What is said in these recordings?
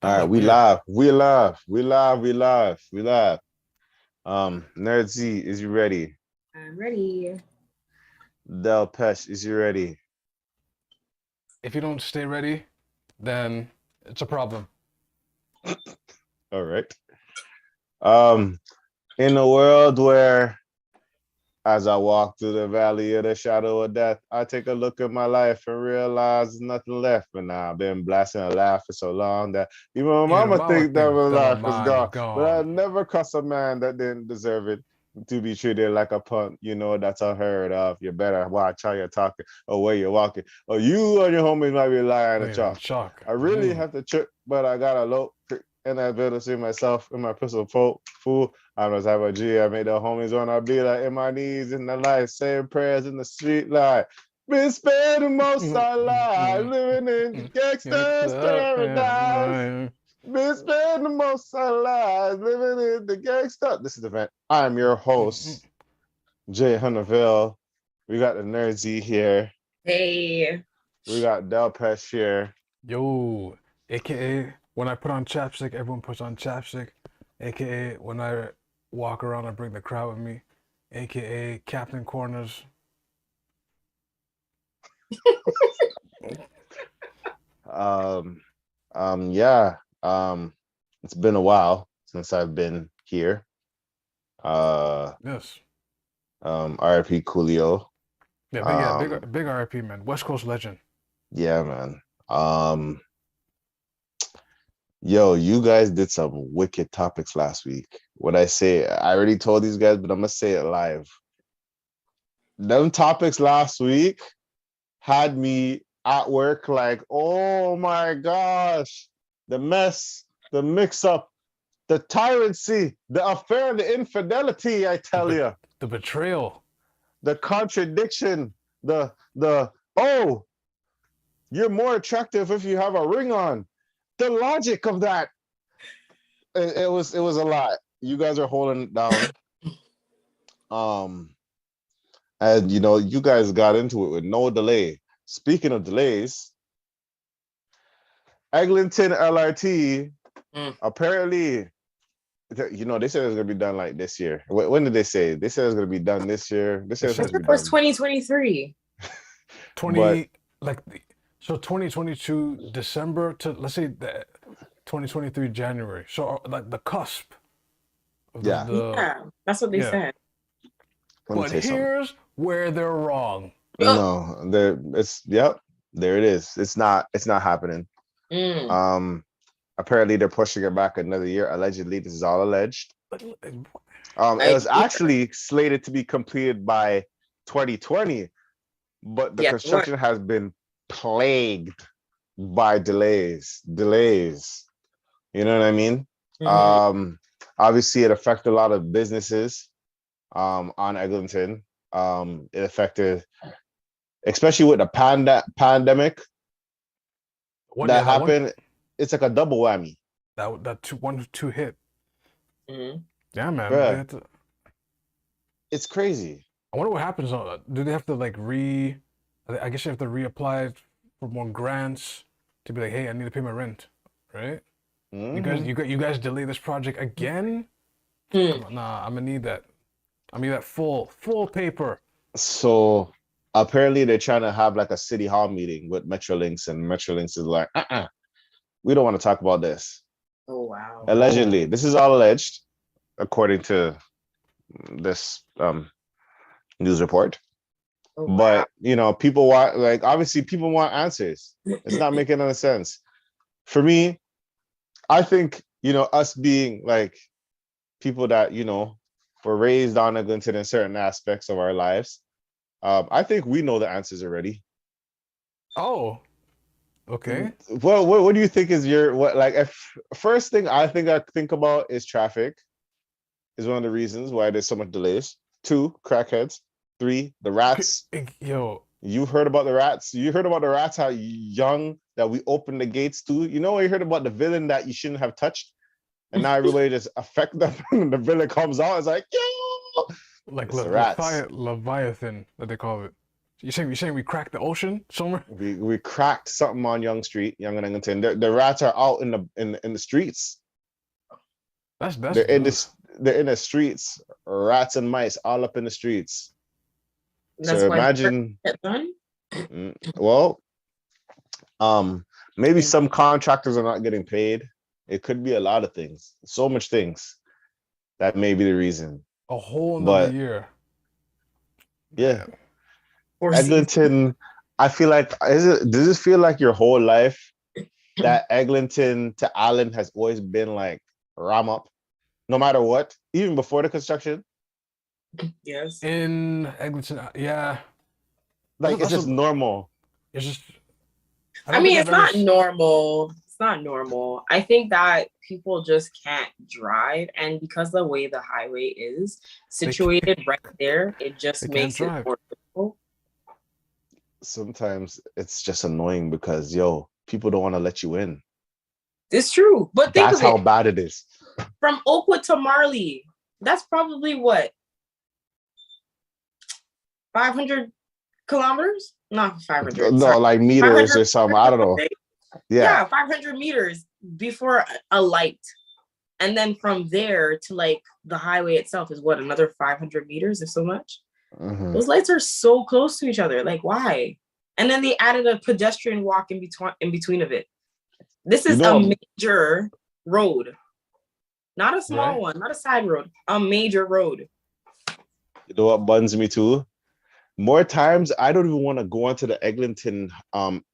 All That right, was we weird. live. We live. We live. We live. We live. Nerd Z, is you ready? I'm ready. Del Pesh, is you ready? If you don't stay ready, then it's a problem. All right. Um, in a world where as I walk through the valley of the shadow of death, I take a look at my life and realize there's nothing left. And I've been blasting a laugh for so long that even my Even mama mama think that thinks my that my life is mind is gone. But I gone. never cuss a man that didn't deserve it to be treated like a punk. You know, that's unheard of. You better watch how you're talking or where you're walking. Or you and your homies might be lying to Wait, I'm chalk. shocked. I really have to trip, but I got a low and I better see myself in my pistol fool. I was have a G. I made the homies wanna be like in my knees in the light, saying prayers in the street light. Been spending most of our lives living in gangster's paradise. Been spending most of our lives living in the gangster. This is the event. I'm your host, Jay Hunterville. We got the Nerdsy here. Hey. We got Del Pesh here. Yo, aka when I put on chapstick, everyone puts on chapstick. Aka when I walk around, I bring the crowd with me. Aka Captain Corners. Um, yeah. It's been a while since I've been here. Uh, Yes. RIP Coolio. Yeah, Um, big RIP, man. West Coast legend. yeah, man. Um, yo, you guys did some wicked topics last week. What I say, I already told these guys, but I'm gonna say it live. Them topics last week had me at work like, oh my gosh, the mess, the mix up, the tyranny, the affair, the infidelity, I The tell you, the betrayal. the contradiction, the oh, you're more attractive if you have a ring on. The logic of that. It was a lot. You guys are holding it down. Um, and you guys got into it with no delay. Speaking of delays, Eglinton LRT Mm. apparently, they said it was gonna be done like this year. When did they say? They said it was gonna be done this year. They They said it's I supposed said to thought be that was done, 2023. but 20 like so 2022 December to let's say the 2023 January. So like the cusp of yeah. the Yeah, that's what they yeah. said. Let me But tell you something. here's where they're wrong. Oh. No, it's yep, there it is. It's not happening. Mm. Um, apparently they're pushing it back another year. Allegedly, this is all alleged. But It I was actually slated to be completed by 2020, but the yeah, what? construction has been plagued by delays. You know what I mean? Mm-hmm. Um, obviously, it affected a lot of businesses on Eglinton. It affected, especially with the pandemic one yeah, that happened. It's like a double whammy, that two one two hit. Mm-hmm. Yeah, man. They bruh. had to, It's crazy. I wonder what happens. Do they have to like I guess you have to reapply for more grants to be like, hey, I need to pay my rent, right? Hmm. You guys delay this project again? Hmm. Come on, nah, I'm gonna need that. I need that full paper. So apparently they're trying to have like a city hall meeting with Metrolinx, and Metrolinx is like, we don't want to talk about this. Oh wow. Oh, Allegedly, this is all alleged, according to this news report. Oh wow. But people want, like, obviously people want answers. It's not making any sense. For me, I think, us being like people that, were raised on Eglinton in certain aspects of our lives, I think we know the answers already. oh, okay. Well, what do you think is your what like if first thing I think about is traffic is one of the reasons why there's so much delays. Two, crackheads. Three, the rats. Yo, You heard about the rats. You heard about the rats, how young that we opened the gates to. You heard about the villain that you shouldn't have touched, and now everybody just affect them. And the villain comes out. It's like, yo, like it's the rats. Leviathan that they call it. You saying we cracked the ocean somewhere? We cracked something on Young and Eglinton. The rats are out in the streets. That's They're in good. they're in the streets. Rats and mice all up in the streets. That's So why imagine. done. Well, maybe some contractors are not getting paid. It could be a lot of things. So much things. That may be the reason. A whole another year. Yeah. Or Eglinton, I feel like does this feel like your whole life that Eglinton to Allen has always been like ram up, no matter what, even before the construction? Yes. In Eglinton, yeah. Like it's just normal. It's just. I mean, it's not normal. It's not normal. I think that people just can't drive, and because the way the highway is situated right there, it just makes it more difficult. Sometimes it's just annoying because people don't want to let you in. It's true, but think that's of how it. bad it is. From Oakwood to Marley, that's probably what, 500 kilometers? Not 500. No, sorry. like meters or something. I don't know. Yeah, 500 meters before a light. And then from there to like the highway itself is what, another 500 meters or so much? Mm-hmm. Those lights are so close to each other. Like, why? And then they added a pedestrian walk in between of it. This is a major road, not a small one, not a side road, a major road. You know what buns me too? More times, I don't even want to go onto the Eglinton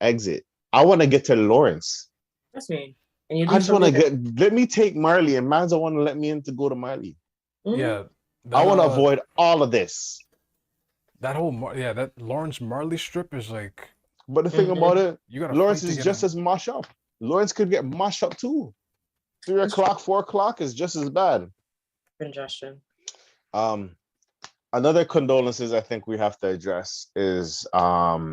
exit. I want to get to Lawrence. That's me. And you I just want to let me take Marley, and man's want to let me in to go to Marley. Mm-hmm. Yeah. I want to avoid all of this. That whole that Lawrence Marley strip is like. But the thing about it, Lawrence is just as mashed up. Lawrence could get mashed up too. 3 o'clock, 4 o'clock is just as bad. Congestion. Another condolences I think we have to address is I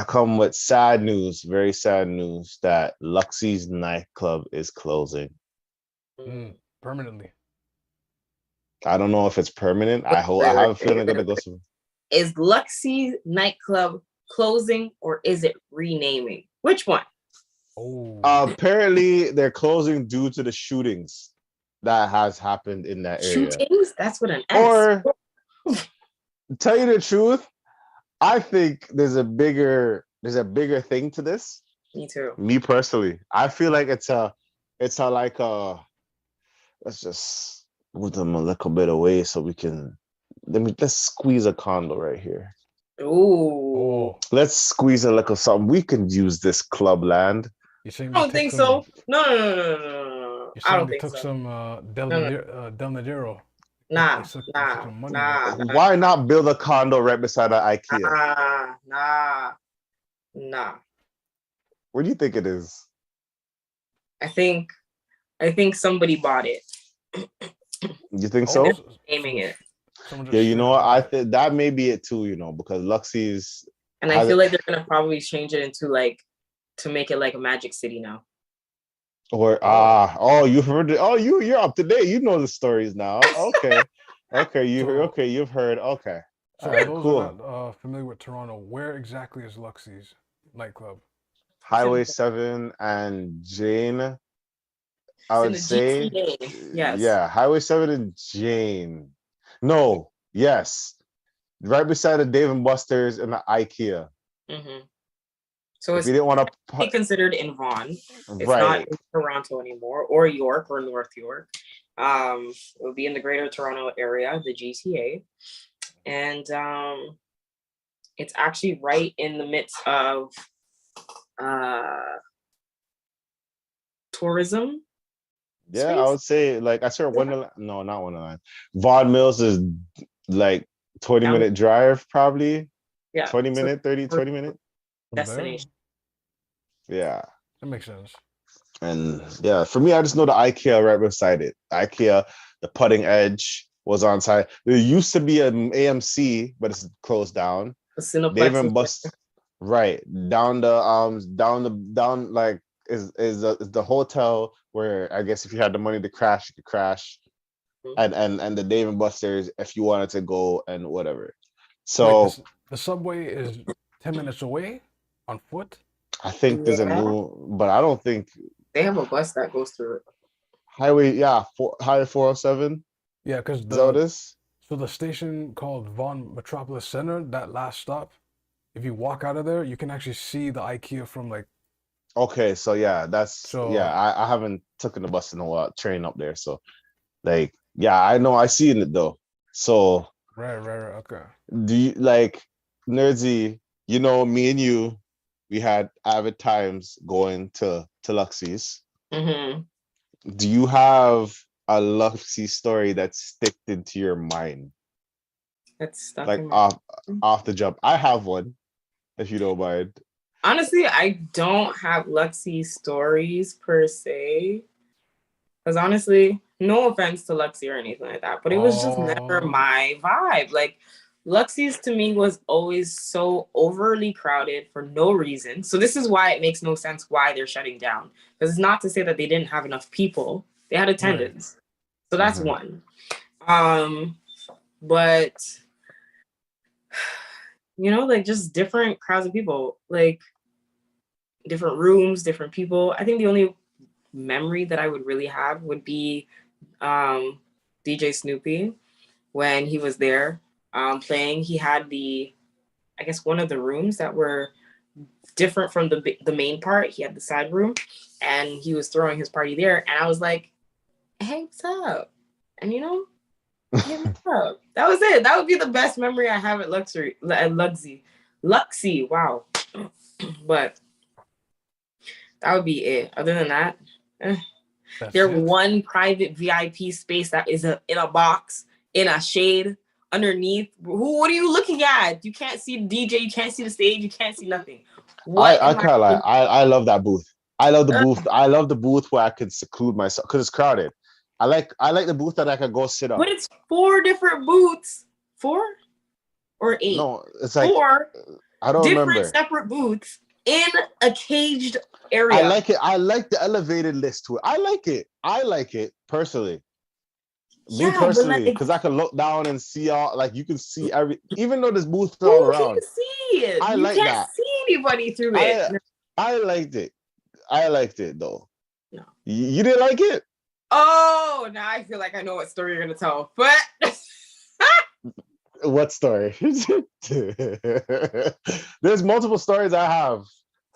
come with sad news, very sad news that Luxie's nightclub is closing. Permanently. I don't know if it's permanent. I have a feeling they're gonna go soon. Is Luxie's nightclub closing or is it renaming? Which one? Oh. Apparently they're closing due to the shootings that has happened in that area. Shootings? That's what an S. Or tell you the truth, I think there's a bigger thing to this. Me too. Me personally, I feel like it's like let's just move them a little bit away so we can let's squeeze a condo right here. Ooh. Let's squeeze a little something. We can use this club land. I don't think so. No. I don't think so. Took some Del Nadero. Nah. Why not build a condo right beside an IKEA? Nah. What do you think it is? I think somebody bought it. You think so? Aiming it. Yeah, you know what? I think that may be it too. Because Luxie's. And I feel like they're gonna probably change it into to make it like a Magic City now. Or you've heard it. Oh, you're up to date. You know the stories now. Okay, you've heard. Okay, so those cool. Are not familiar with Toronto, where exactly is Luxie's nightclub? Highway 7 and Jane. I would say, yes. Yeah, Highway 7 and Jane. No, yes, right beside the Dave and Buster's and the IKEA. Mm-hmm. So if you didn't want to be considered in Vaughan. It's not in Toronto anymore, or York, or North York. It would be in the Greater Toronto area, the GTA, and it's actually right in the midst of tourism. Yeah, space? I would say I saw Wonderland. No, not Wonderland. Vaughan Mills is like 20-minute drive, probably. Yeah. 20 minute. Destination. Yeah. That makes sense. And yeah, for me, I just know the IKEA right beside it. IKEA, the Putting Edge was on site. There used to be an AMC, but it's closed down. Dave and Buster, right down is the hotel where I guess if you had the money to crash, you could crash, and the Dave and Buster's if you wanted to go and whatever. So the subway is 10 minutes away on foot. I think there's a Yeah. new, but I don't think They have a bus that goes through it. highway. Yeah, highway 407. Yeah, because Is that what it is? so the station called Vaughan Metropolis Center, that last stop, if you walk out of there, you can actually see the IKEA from like. Okay, so yeah, So I haven't taken the bus in a while, train up there. So like, yeah, I know I seen it though. So right, okay. do you like Nerdsy, you know, me and you, we had avid times going to Luxie's. Mm-hmm. Do you have a Luxie story that sticked into your mind? That's stuck Like in my off the jump. I have one, if you don't mind. Honestly, I don't have Luxie stories per se. Because honestly, no offense to Luxie or anything like that, but it was just never my vibe. Like, Luxie's to me was always so overly crowded for no reason. So this is why it makes no sense why they're shutting down. Because it's not to say that they didn't have enough people. They had attendance. Right. So that's one. But you know, like just different crowds of people, like different rooms, different people. I think the only memory that I would really have would be DJ Snoopy when he was there playing. He had I guess one of the rooms that were different from the main part. He had the side room and he was throwing his party there. And I was like, hey, what's up? And you know, hit me up. That was it. That would be the best memory I have at Luxie. Wow. But that would be it. Other than that, there's one private VIP space that is in a box, in a shade, underneath. What are you looking at? You can't see the DJ, you can't see the stage, you can't see nothing. I kind of like, I love that booth. I love the booth. I love the booth where I could seclude myself because it's crowded. I like the booth that I could go sit on. But it's 4 different booths. 4 or 8? No, it's like 4 I don't different remember. Separate booths in a caged area. I like it. I like the elevated list to it. I like it. I like it personally. Me personally, because I can look down and see all, like you can see even though there's booths all around. You can see it. I you like can't that. see anybody through it. I liked it. I liked it though. No. You didn't like it? Oh, now I feel like I know what story you're gonna tell. But what story? There's multiple stories I have,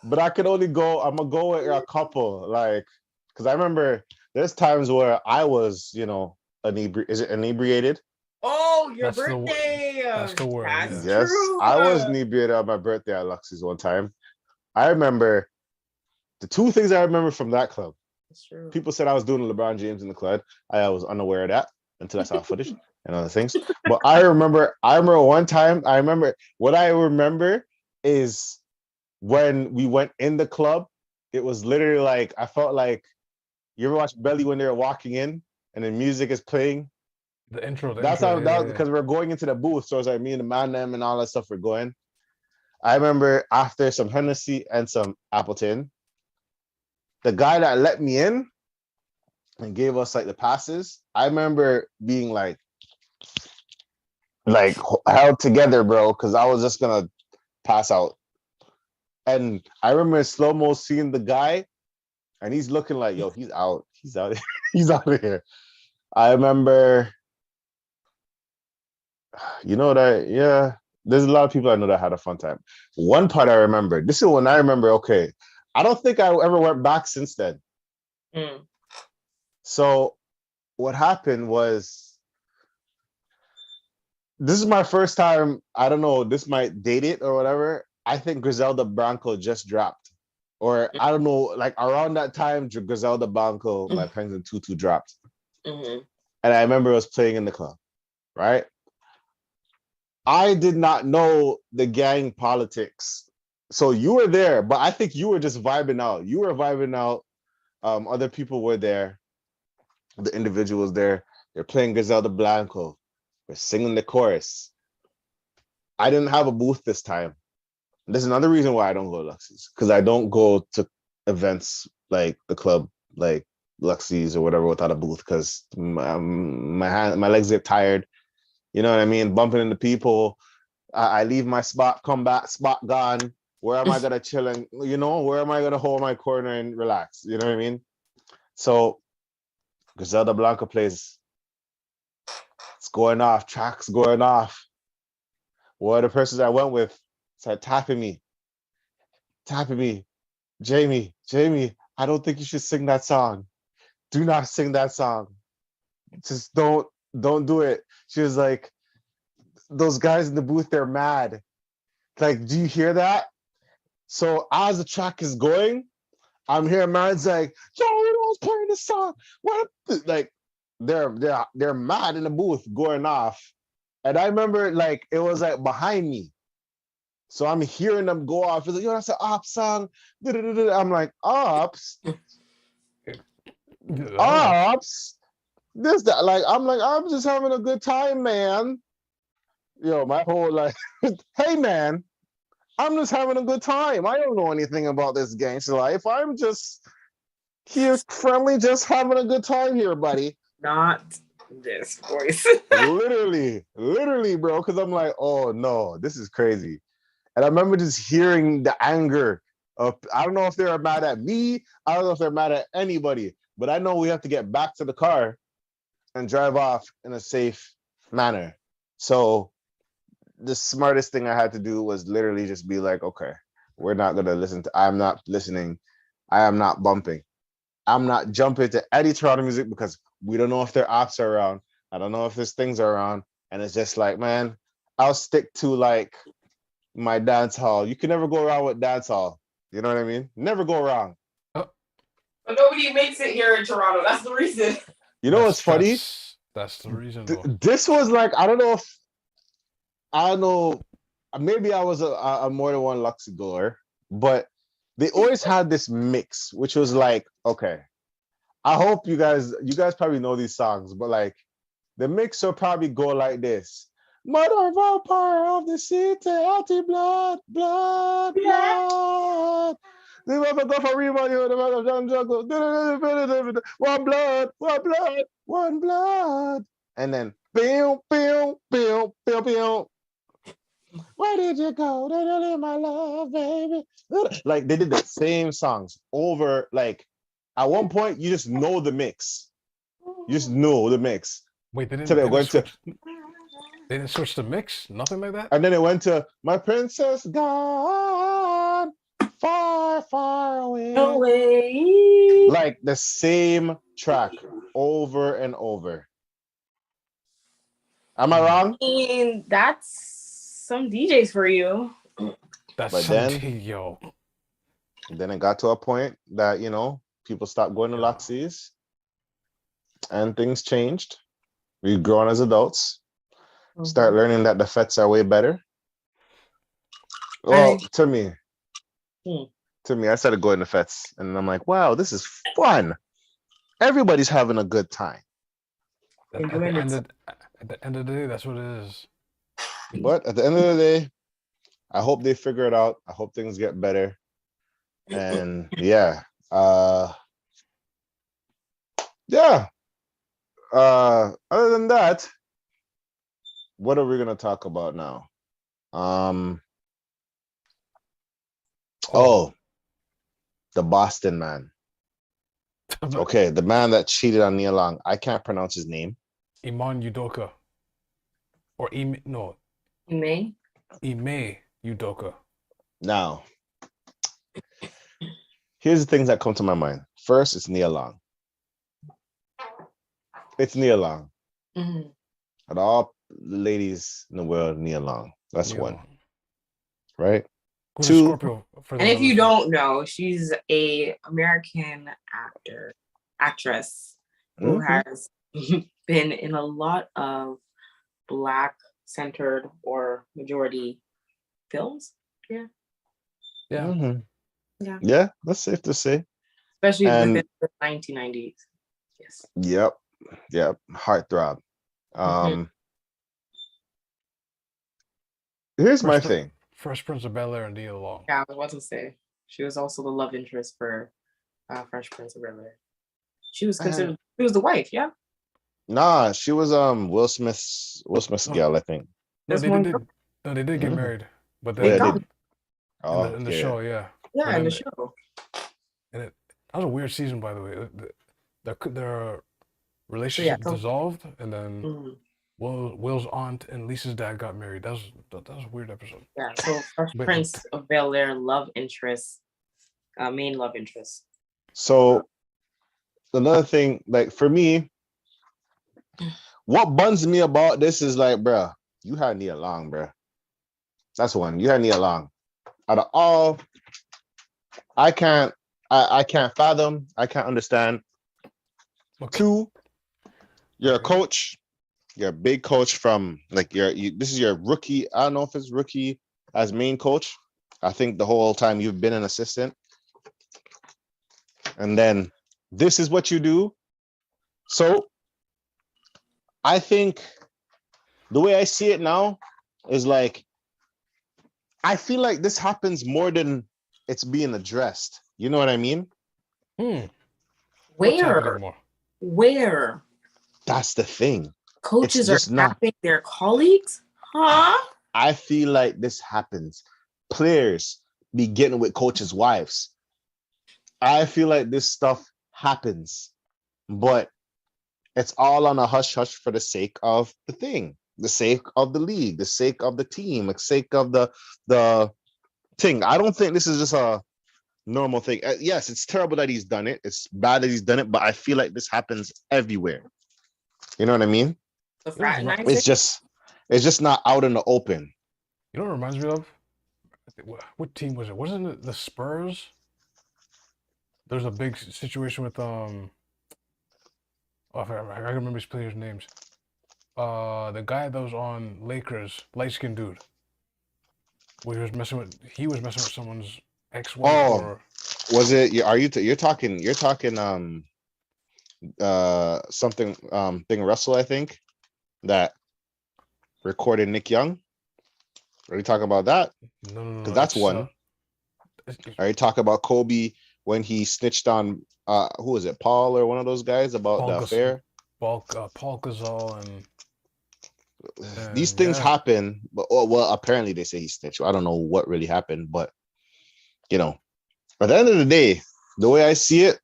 but I'm gonna go with a couple, like, because I remember there's times where I was, you know, inebriated? Oh, your birthday. That's the word. That's yes, true. I was inebriated on my birthday at Luxie's one time. I remember the 2 things I remember from that club. That's true. People said I was doing LeBron James in the club. I was unaware of that until I saw footage and other things. But I remember one time, what I remember is when we went in the club, it was literally like, I felt like, you ever watch Belly when they're walking in and the music is playing? The intro. That's how because we're going into the booth. So it's like me and the man them and all that stuff we're going. I remember after some Hennessy and some Appleton, the guy that let me in and gave us like the passes, I remember being like held together, bro, because I was just gonna pass out. And I remember slow-mo seeing the guy, and he's looking like, yo, he's out. He's out. He's out of here. I remember, you know that, yeah, there's a lot of people I know that had a fun time. One part I remember, this is when I remember, okay, I don't think I ever went back since then. So what happened was, this is my first time, I don't know, this might date it or whatever. I think Griselda Blanco just dropped. Or I don't know, like around that time, Griselda Blanco, My Penguin and Tutu dropped. And I remember it was playing in the club, right? I did not know the gang politics. So you were there, but I think you were just vibing out. You were vibing out. Other people were there. The individuals there. They're playing Griselda Blanco. We're singing the chorus. I didn't have a booth this time. There's another reason why I don't go to Luxie's, because I don't go to events like the club, like Luxie's or whatever, without a booth, because my legs get tired. You know what I mean? Bumping into people. I leave my spot, come back, spot gone. Where am I gonna chill and where am I gonna hold my corner and relax? You know what I mean? So Griselda Blanca plays. It's going off, tracks going off. One of the persons I went with started tapping me. Jamie, I don't think you should sing that song. Do not sing that song. Just don't do it. She was like, those guys in the booth, they're mad. Like, do you hear that? So as the track is going, I'm hearing man's like, yo, who's playing this song? What? Like, they're mad in the booth going off. And I remember like it was like behind me. So I'm hearing them go off. It's like, yo, that's an ops song. I'm like, ops? Ops? This, that. Like, I'm just having a good time, man. Yo, my whole like, hey, man, I'm just having a good time. I don't know anything about this gangster life. I'm just here friendly, just having a good time here, buddy. Not this voice. literally, bro, because I'm like, oh, no, this is crazy. And I remember just hearing the anger of, I don't know if they're mad at me. I don't know if they're mad at anybody, but I know we have to get back to the car and drive off in a safe manner. So the smartest thing I had to do was literally just be like, okay, we're not going to listen to, I'm not listening. I am not bumping. I'm not jumping to any Toronto music because we don't know if their ops are around. I don't know if there's things are around. And it's just like, man, I'll stick to like my dance hall. You can never go wrong with dance hall. You know what I mean? Never go wrong. But nobody makes it here in Toronto. That's the reason. You know what's funny? That's the reason. This was like, I don't know. Maybe I was a more than one Luxy goer, but they always had this mix, which was like, okay, I hope you guys probably know these songs, but like the mix will probably go like this. Mother vampire of the city, anti-blood, blood. They never go for rebound, one blood. And then, pew, pew, pew, pew, pew. Where did you go? Did you leave my love, baby? Like they did the same songs over. Like at one point, you just know the mix. You just know the mix. Wait, they didn't switch the mix? Nothing like that? And then it went to My Princess Gone Far, Far Away. Like the same track over and over. Am I wrong? I mean, that's some DJs for you. That's yo. Then it got to a point that, people stopped going to Luxy's and things changed. We've grown as adults. Start learning that the fets are way better. Well, to me, I started going to fets and I'm like, wow, this is fun. Everybody's having a good time. At the end of the day, that's what it is. But at the end of the day, I hope they figure it out. I hope things get better. And yeah. Other than that, what are we gonna talk about now? The Boston man. Okay, the man that cheated on Nia Long. I can't pronounce his name. Iman Udoka. Or Ime Udoka. Now, here's the things that come to my mind. First, it's Nia Long. It's Nia Long. Mm-hmm. Out of all the ladies in the world, Nia Long. That's Nia one. Long. Right? Who's two. And if you don't know, she's a American actress who has been in a lot of Black-centered or majority films. Yeah. Yeah. Mm-hmm. Yeah, that's safe to say. Especially within the 1990s. Yes. Yep. Heartthrob. Here's my thing. Fresh Prince of Bel-Air and Nia Long. Yeah, I was about to say. She was also the love interest for Fresh Prince of Bel-Air. She was considered. She was the wife, yeah. Nah, she was Will Smith's gal, I think. No, No, they did get Mhm. married, but They Yeah, then got they. in Oh, the yeah. show, yeah. But yeah in the then show. and that was a weird season, by the way. Their So yeah, relationship so dissolved, and then mm, Will's aunt and Lisa's dad got married. That was a weird episode. yeah, so Fresh But Prince of Bel Air love interest, main love interest. So another thing, like for me, what buns me about this is like, bruh, you had Nia Long, bruh. That's one. You had Nia Long. Out of all, I can't fathom. I can't understand. okay. Two, you're a Okay. coach. You're a big coach from like this is your rookie. I don't know if it's rookie as main coach. I think the whole time you've been an assistant. And then this is what you do. So I think the way I see it now is like, I feel like this happens more than it's being addressed. You know what I mean? What's happening Where? more? Where? That's the thing. Coaches are just not. tapping their colleagues? Huh? I feel like this happens. Players be getting with coaches' wives. I feel like this stuff happens, but it's all on a hush hush for the sake of the thing, the sake of the league, the sake of the team, the sake of the thing. I don't think this is just a normal thing. Yes, it's terrible that he's done it. It's bad that he's done it, but I feel like this happens everywhere. You know what I mean? The You know, fraternizing? It's just not out in the open. you know what it reminds me of? What team was it? Wasn't it the Spurs? There's a big situation with oh, I can remember his players' names. The guy that was on Lakers, light skinned dude, where he was messing with someone's ex-wife Oh, or was it? You're talking something thing Russell, I think, that recorded Nick Young. Are you talking about that? no, Because that's it's one. it's- Are you talking about Kobe when he snitched on who was it, Paul or one of those guys about the affair? Paul Gasol These and things yeah, happen, but well, apparently they say he snitched. I don't know what really happened, but you know, at the end of the day, the way I see it,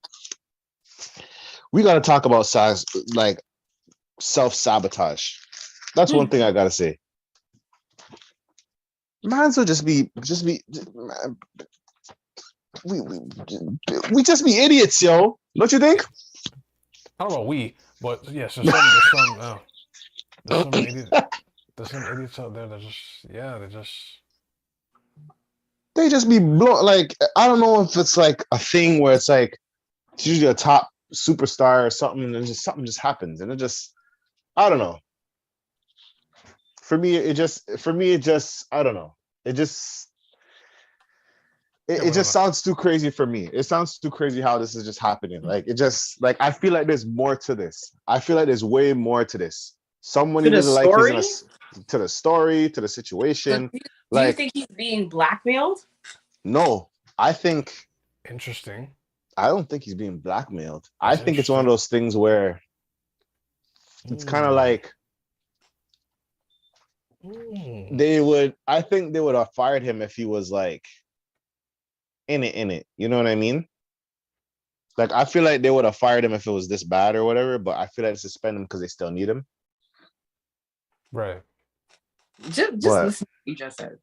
we got to talk about size, like self-sabotage. That's one thing I gotta say. Man's will just be man, we just be idiots, yo. Don't you think? I don't know but yes, there's some idiots out there that They just be blown. Like, I don't know if it's like a thing where it's like it's usually a top superstar or something, and just something just happens, and it just, I don't know. For me, it just I don't know. It just whatever. sounds too crazy for me. It sounds too crazy how this is just happening. Like, it just, like, I feel like there's more to this. I feel like there's way more to this. Someone To he the doesn't like, story? to the story, to the So situation. do you Like, think he's being blackmailed? no, I Interesting. don't think he's being blackmailed. I That's think it's one of interesting. those things where it's kind of like I think they would have fired him if he was like in it. You know what I mean? Like, I feel like they would have fired him if it was this bad or whatever, but I feel like they suspend him because they still need him. Right. Just But listen to what you just said.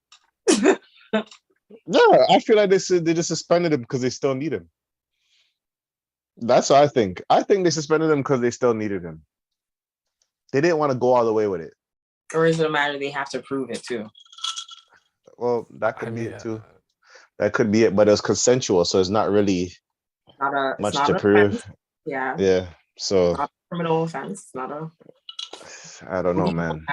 yeah, I feel like they just suspended him because they still need him. That's what I think. I think they suspended him because they still needed him. They didn't want to go all the way with it. Or is it a matter they have to prove it too? Well, that could be it too. That could be it, but it was consensual, so it's not really much to prove. Offense. Yeah. Yeah. So Not a criminal offense. It's not a I don't know, man.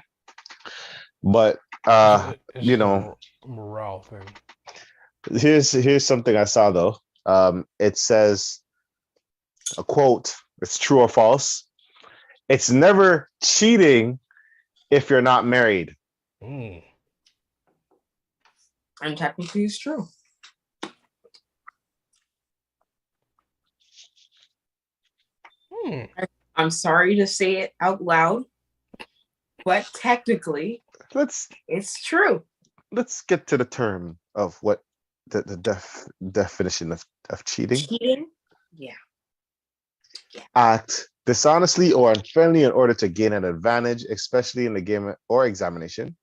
But It's you just know, a morale thing. here's something I saw though. It says a quote, it's true or false. It's never cheating if you're not married. and technically it's true. I'm sorry to say it out loud, but technically it's true. let's get to the term of what the definition of cheating. Cheating? Yeah. Act dishonestly or unfairly in order to gain an advantage, especially in the game or examination.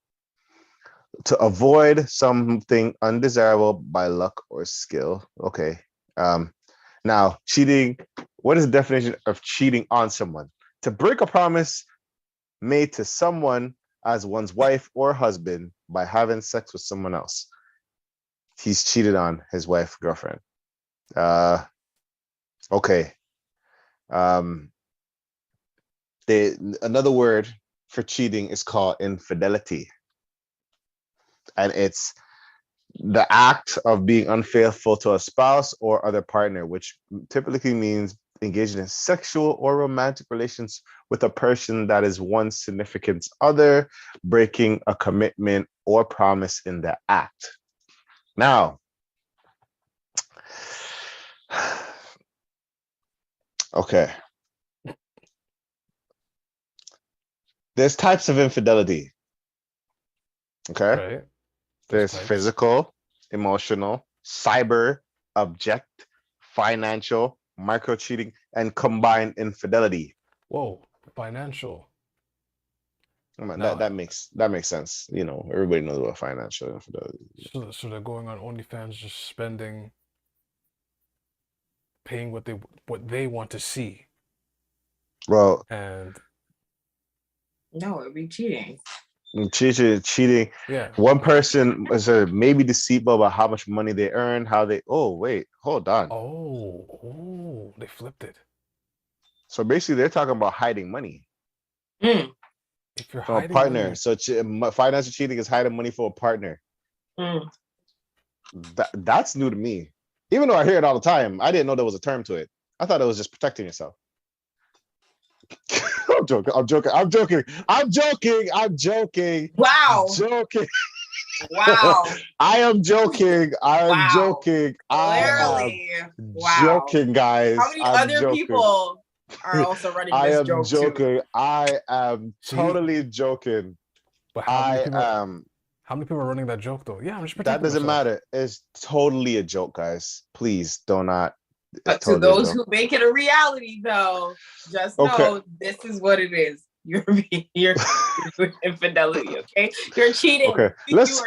To avoid something undesirable by luck or skill. Okay. Now, cheating, what is the definition of cheating on someone? To break a promise made to someone as one's wife or husband by having sex with someone else. He's cheated on his wife, girlfriend. Okay. Another word for cheating is called infidelity. And it's the act of being unfaithful to a spouse or other partner, which typically means engaging in sexual or romantic relations with a person that is one's significant other, breaking a commitment or promise in the act. Now, okay. There's types of infidelity. Okay. Right. There's physical, emotional, cyber, object, financial, micro cheating, and combined infidelity. Whoa, financial. That makes sense. You know, everybody knows about financial infidelity. So they're going on OnlyFans, just spending, paying what they want to see. Well, and no, it'd be cheating. Cheating. Yeah. One person is maybe deceitful about how much money they earn, how they. Oh wait, hold on. Oh, they flipped it. So basically, they're talking about hiding money. Mm. If you're from hiding a partner, money. so financial cheating is hiding money for a partner. Mm. That's new to me. Even though I hear it all the time, I didn't know there was a term to it. I thought it was just protecting yourself. I'm joking. Wow. Joking. Wow. I am joking. I'm joking. Clearly. Joking, guys. How many other people are also running this joke joking. Too? I am totally joking. But how many people are running that joke though? Yeah, I'm just protecting that doesn't myself. matter. It's totally a joke, guys. Please do not. But to those who make it a reality, though, just know this is what it is. You're doing infidelity, okay? You're cheating. Okay, let's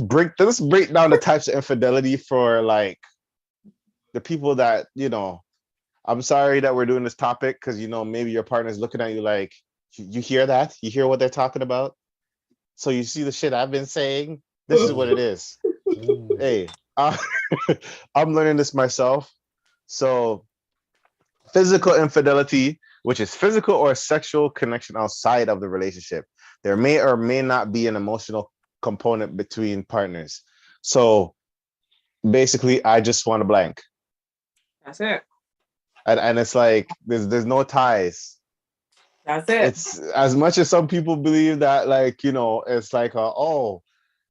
break down the types of infidelity for like the people that I'm sorry that we're doing this topic because maybe your partner's looking at you like you hear that? You hear what they're talking about? So you see the shit I've been saying? This is what it is. Hey, I'm learning this myself. So physical infidelity, which is physical or sexual connection outside of the relationship. There may or may not be an emotional component between partners. So basically, I just want to blank. That's it. And it's like there's no ties. That's it. It's as much as some people believe that it's like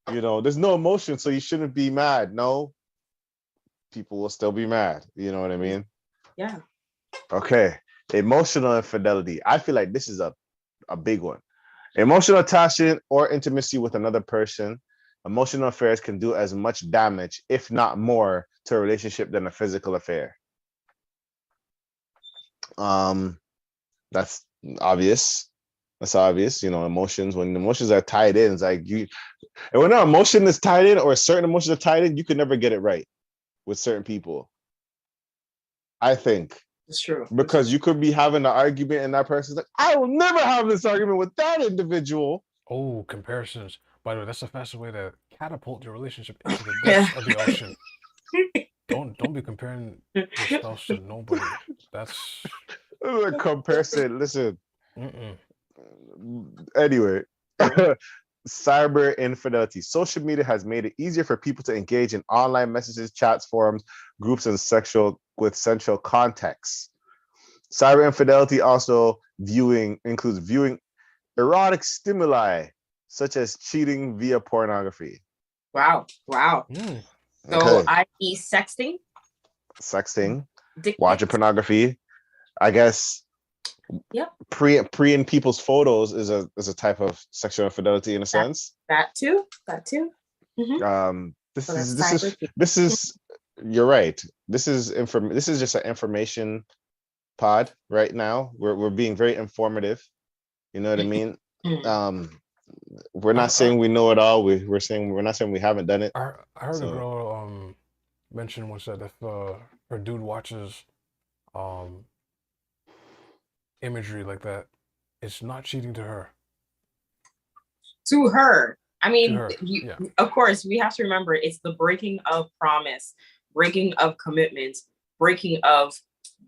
there's no emotion, so you shouldn't be mad. No, people will still be mad. You know what I mean? Yeah. Okay. Emotional infidelity. I feel like this is a big one. Emotional attachment or intimacy with another person. Emotional affairs can do as much damage, if not more, to a relationship than a physical affair. That's obvious. That's obvious. Emotions, when emotions are tied in, it's like and when an emotion is tied in or certain emotions are tied in, you can never get it right with certain people. I think. It's true. Because you could be having an argument and that person's like, I will never have this argument with that individual. Oh, comparisons. By the way, that's the fastest way to catapult your relationship into the depths of the ocean. Don't be comparing your spouse to nobody. That's a comparison. Listen. Mm-mm. Anyway, cyber infidelity. Social media has made it easier for people to engage in online messages, chats, forums, groups, and with sexual context. Cyber infidelity also includes viewing erotic stimuli, such as cheating via pornography. Wow. Mm. So, i.e. sexting, watching pornography. I guess Yep. Pre in people's photos is a type of sexual infidelity in a sense. That too. This So is that's this is you're right. This is just an information pod right now. We're being very informative. You know what I mean? We're not saying we know it all. We're not saying we haven't done it. I heard a girl mention once that if her dude watches imagery like that, it's not cheating to her. To her. I mean, yeah. Of course, we have to remember it's the breaking of promise, breaking of commitment, breaking of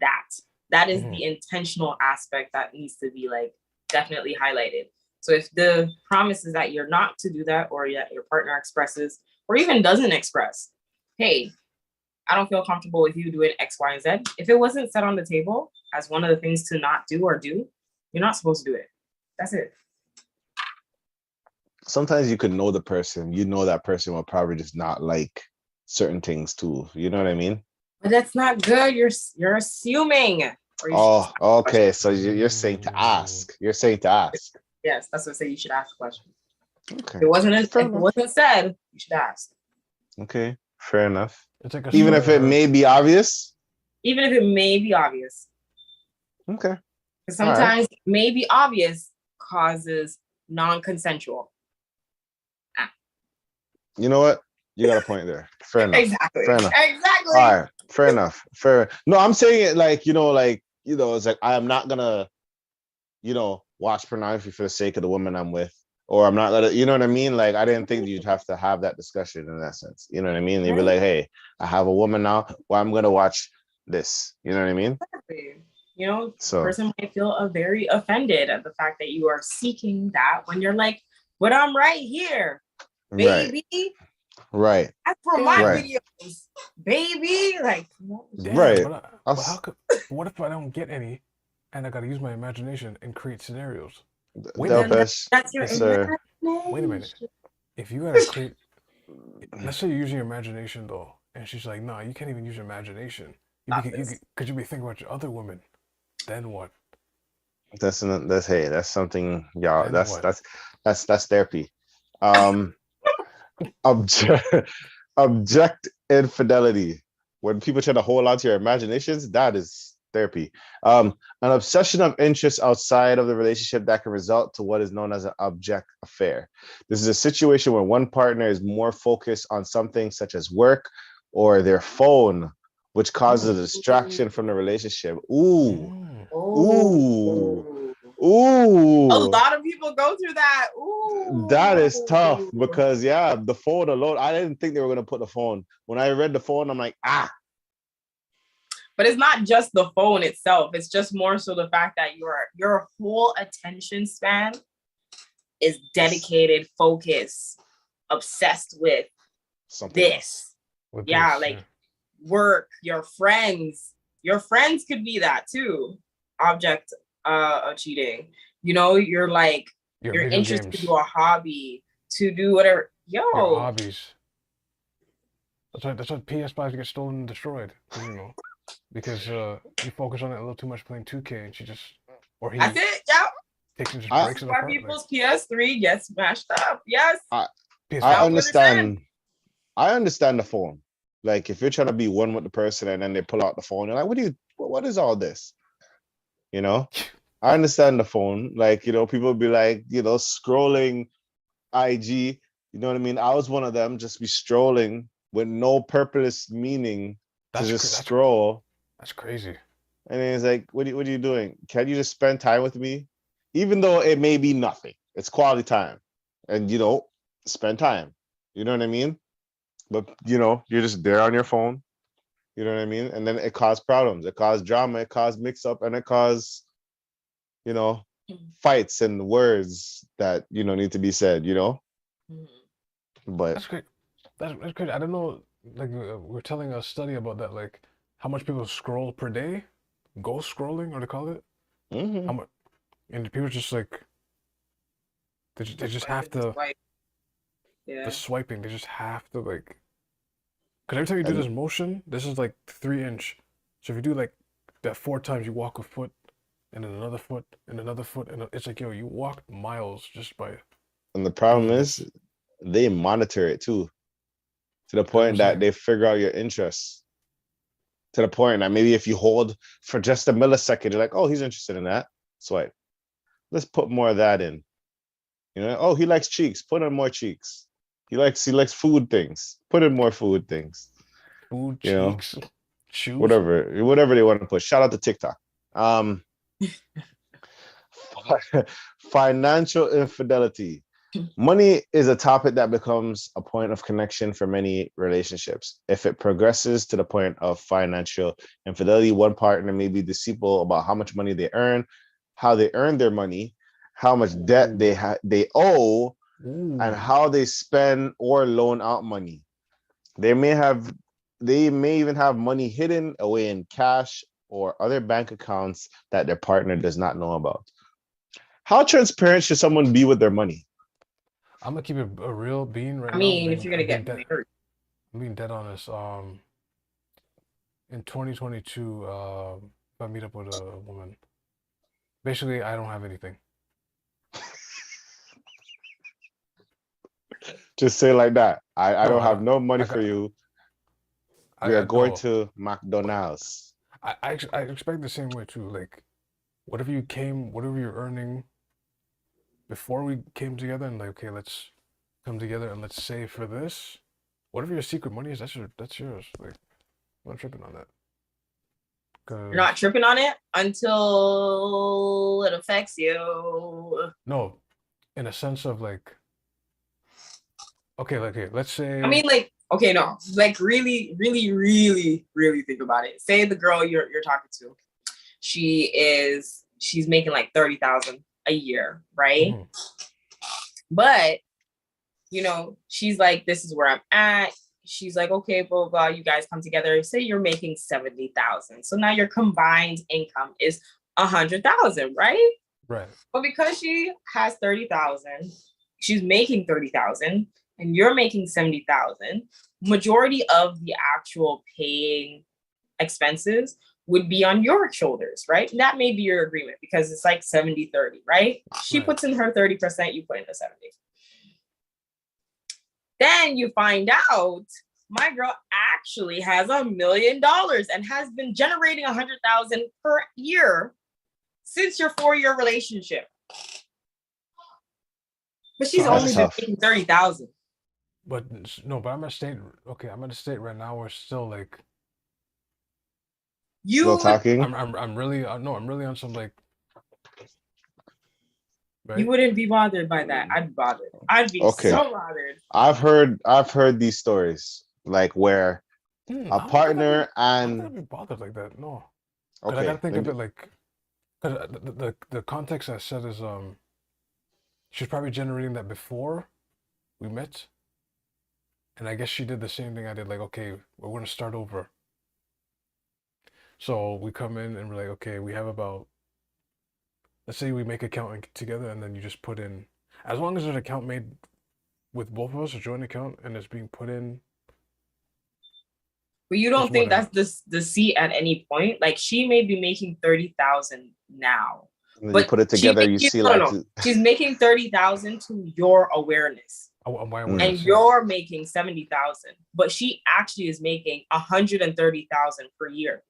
that. That is the intentional aspect that needs to be like definitely highlighted. So if the promise is that you're not to do that, or that your partner expresses, or even doesn't express, hey, I don't feel comfortable with you doing X, Y, and Z. If it wasn't set on the table as one of the things to not do or do, you're not supposed to do it. That's it. Sometimes you could know the person. You know that person will probably just not like certain things too. You know what I mean? But that's not good. You're assuming. Oh, okay. So you're saying to ask. You're saying to ask. Yes, that's what I say. You should ask a question. Okay. If it wasn't said, you should ask. Okay, fair enough. It's like even if it may be obvious. Even if it may be obvious. Okay. Because sometimes may be obvious causes non-consensual. You know what? You got a point there. Fair enough. Exactly. Fair enough. Exactly. All right. Fair enough. Fair. No, I'm saying it like, it's like I am not gonna, watch pornography for the sake of the woman I'm with. Or I'm not gonna, you know what I mean? Like I didn't think you'd have to have that discussion in that sense. You know what I mean? You'd be like, hey, I have a woman now. Well, I'm gonna watch this. You know what I mean? Exactly. The person might feel very offended at the fact that you are seeking that when you're like, but I'm right here. Baby, right. That's for my videos, baby. Like, right. What if I don't get any, and I gotta use my imagination and create scenarios? That's your imagination. Wait a minute. If you gotta create, let's say you're using your imagination though, and she's like, "No, you can't even use your imagination. Could you be thinking about your other women? Then what?" That's something, y'all. Then That's therapy. Object infidelity. When people try to hold on to your imaginations, that is therapy. An obsession of interest outside of the relationship that can result to what is known as an object affair. This is a situation where one partner is more focused on something such as work or their phone, which causes a distraction from the relationship. Ooh. A lot of people go through that. Ooh. That is tough because the phone alone, I didn't think they were going to put the phone. When I read the phone, I'm like, But it's not just the phone itself. It's just more so the fact that your whole attention span is dedicated, focused, obsessed with something this. Work, your friends. Your friends could be that too. Object of cheating. You're like you're interested to do a hobby, to do whatever. Your hobbies. That's why PS5s get stolen and destroyed. Because you focus on it a little too much playing 2K, and that's it. Yeah. Takes and just breaks it apart. People's PS3 gets smashed up. Yes. I understand. I understand the phone. Like if you're trying to be one with the person and then they pull out the phone, you're like, what is all this? I understand the phone. Like, people be like, scrolling IG. You know what I mean? I was one of them, just be strolling with no purpose meaning to just scroll. That's crazy. And then it's like, what are you doing? Can you just spend time with me? Even though it may be nothing. It's quality time. And, spend time. You know what I mean? But, you're just there on your phone. You know what I mean? And then it caused problems. It caused drama. It caused mix-up. And it caused, fights and words that, need to be said, But that's great. That's great. I don't know. Like we're telling a study about that. Like how much people scroll per day, ghost scrolling, or they call it. How much? And people just like they just have to. The swiping. They just have to like. Because every time you do this motion, this is like 3 inch. So if you do like that 4 times, you walk a foot. and then another foot, and another foot, and it's like, yo, you walked miles just by. And the problem doing is this. they monitor it too, to the That's what I'm point that saying. they figure out your interests. To the point that maybe if you hold for just a millisecond, you're like, oh, he's interested in that. Swipe. Let's put more of that in. You know, oh, he likes cheeks. Put in more cheeks. He likes food things. Put in more food things. Food, You know, cheeks, shoes. whatever they want to put. Shout out to TikTok. Financial infidelity. Money is a topic that becomes a point of connection for many relationships. If it progresses to the point of financial infidelity, one partner may be deceitful about how much money they earn, how they earn their money, how much debt they owe, and how they spend or loan out money. They may even have money hidden away in cash or other bank accounts that their partner does not know about. How transparent should someone be with their money? I'm gonna keep it a real being right now. I mean, if you're gonna get married, I'm being dead honest. In 2022, if I meet up with a woman, basically I don't have anything. Just say like that. I No, don't have no money for you. We are going no. to McDonald's. I expect the same way too. Like, whatever you're earning before we came together, and like, okay, let's come together and let's save for this. Whatever your secret money is, that's yours. Like, I'm not tripping on that. you're not tripping on it until it affects you. No, in a sense of like, okay, let's say. I mean, like, okay, no, like really, really, really, really think about it. Say the girl you're talking to, she's making like 30,000 a year, right? Mm-hmm. But you know, she's like, this is where I'm at. She's like, okay, blah, blah, blah. You guys come together. Say you're making 70,000. So now your combined income is 100,000, right? Right. But because she has 30,000, she's making 30,000 and you're making 70,000, majority of the actual paying expenses would be on your shoulders, right? And that may be your agreement because it's like 70-30, right? She puts in her 30%, you put in the 70. Then you find out my girl actually has $1 million and has been generating 100,000 per year since your 4-year relationship. But she's only been making 30,000. But no, but I'm at a state. Okay, I'm at a state right now where still like. Still talking. I'm really I'm really on some like. Right? You wouldn't be bothered by that. I'd be bothered. I'd be so bothered. I've heard these stories like where a partner and. I'm not be bothered like that. No. Okay. I gotta think of it like, because the context I said is she's probably generating that before we met, and I guess she did the same thing I did. Like, okay, we're gonna start over. So we come in and we're like, okay, we have about. Let's say we make an account together and then you just put in, as long as there's an account made with both of us, a joint account, and it's being put in. But you don't think that's the deceit at any point? Like she may be making 30,000 now. But you put it together, you see like. No. She's making 30,000 to your awareness. And you're making 70,000. But she actually is making 130,000 per year.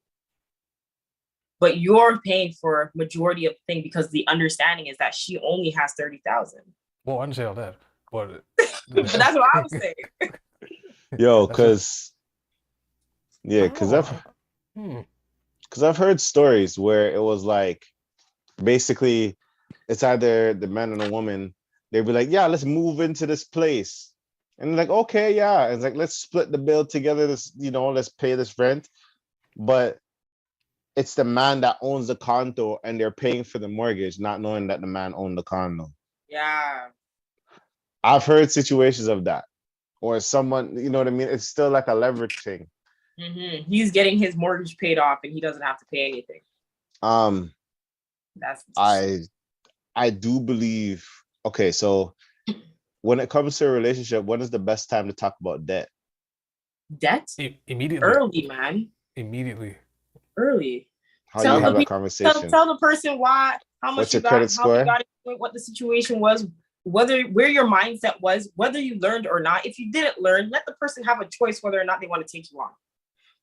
But you're paying for majority of the thing because the understanding is that she only has 30,000. Well, I didn't say all that, but that's what I'm saying. Yo, because I've heard stories where it was like, basically, it's either the man and the woman. They'd be like, yeah, let's move into this place, and like, okay, yeah, it's like let's split the bill together. This, let's pay this rent, but. It's the man that owns the condo and they're paying for the mortgage, not knowing that the man owned the condo. Yeah. I've heard situations of that. Or someone, you know what I mean? It's still like a leverage thing. Mm-hmm. He's getting his mortgage paid off and he doesn't have to pay anything. I do believe, okay, so when it comes to a relationship, when is the best time to talk about debt? Debt? Immediately. Early, man. Immediately. Early. How do you have that conversation? Tell the person why, how much What's you your got, credit how score? you got it, what the situation was, where your mindset was, whether you learned or not. If you didn't learn, let the person have a choice whether or not they want to take you on.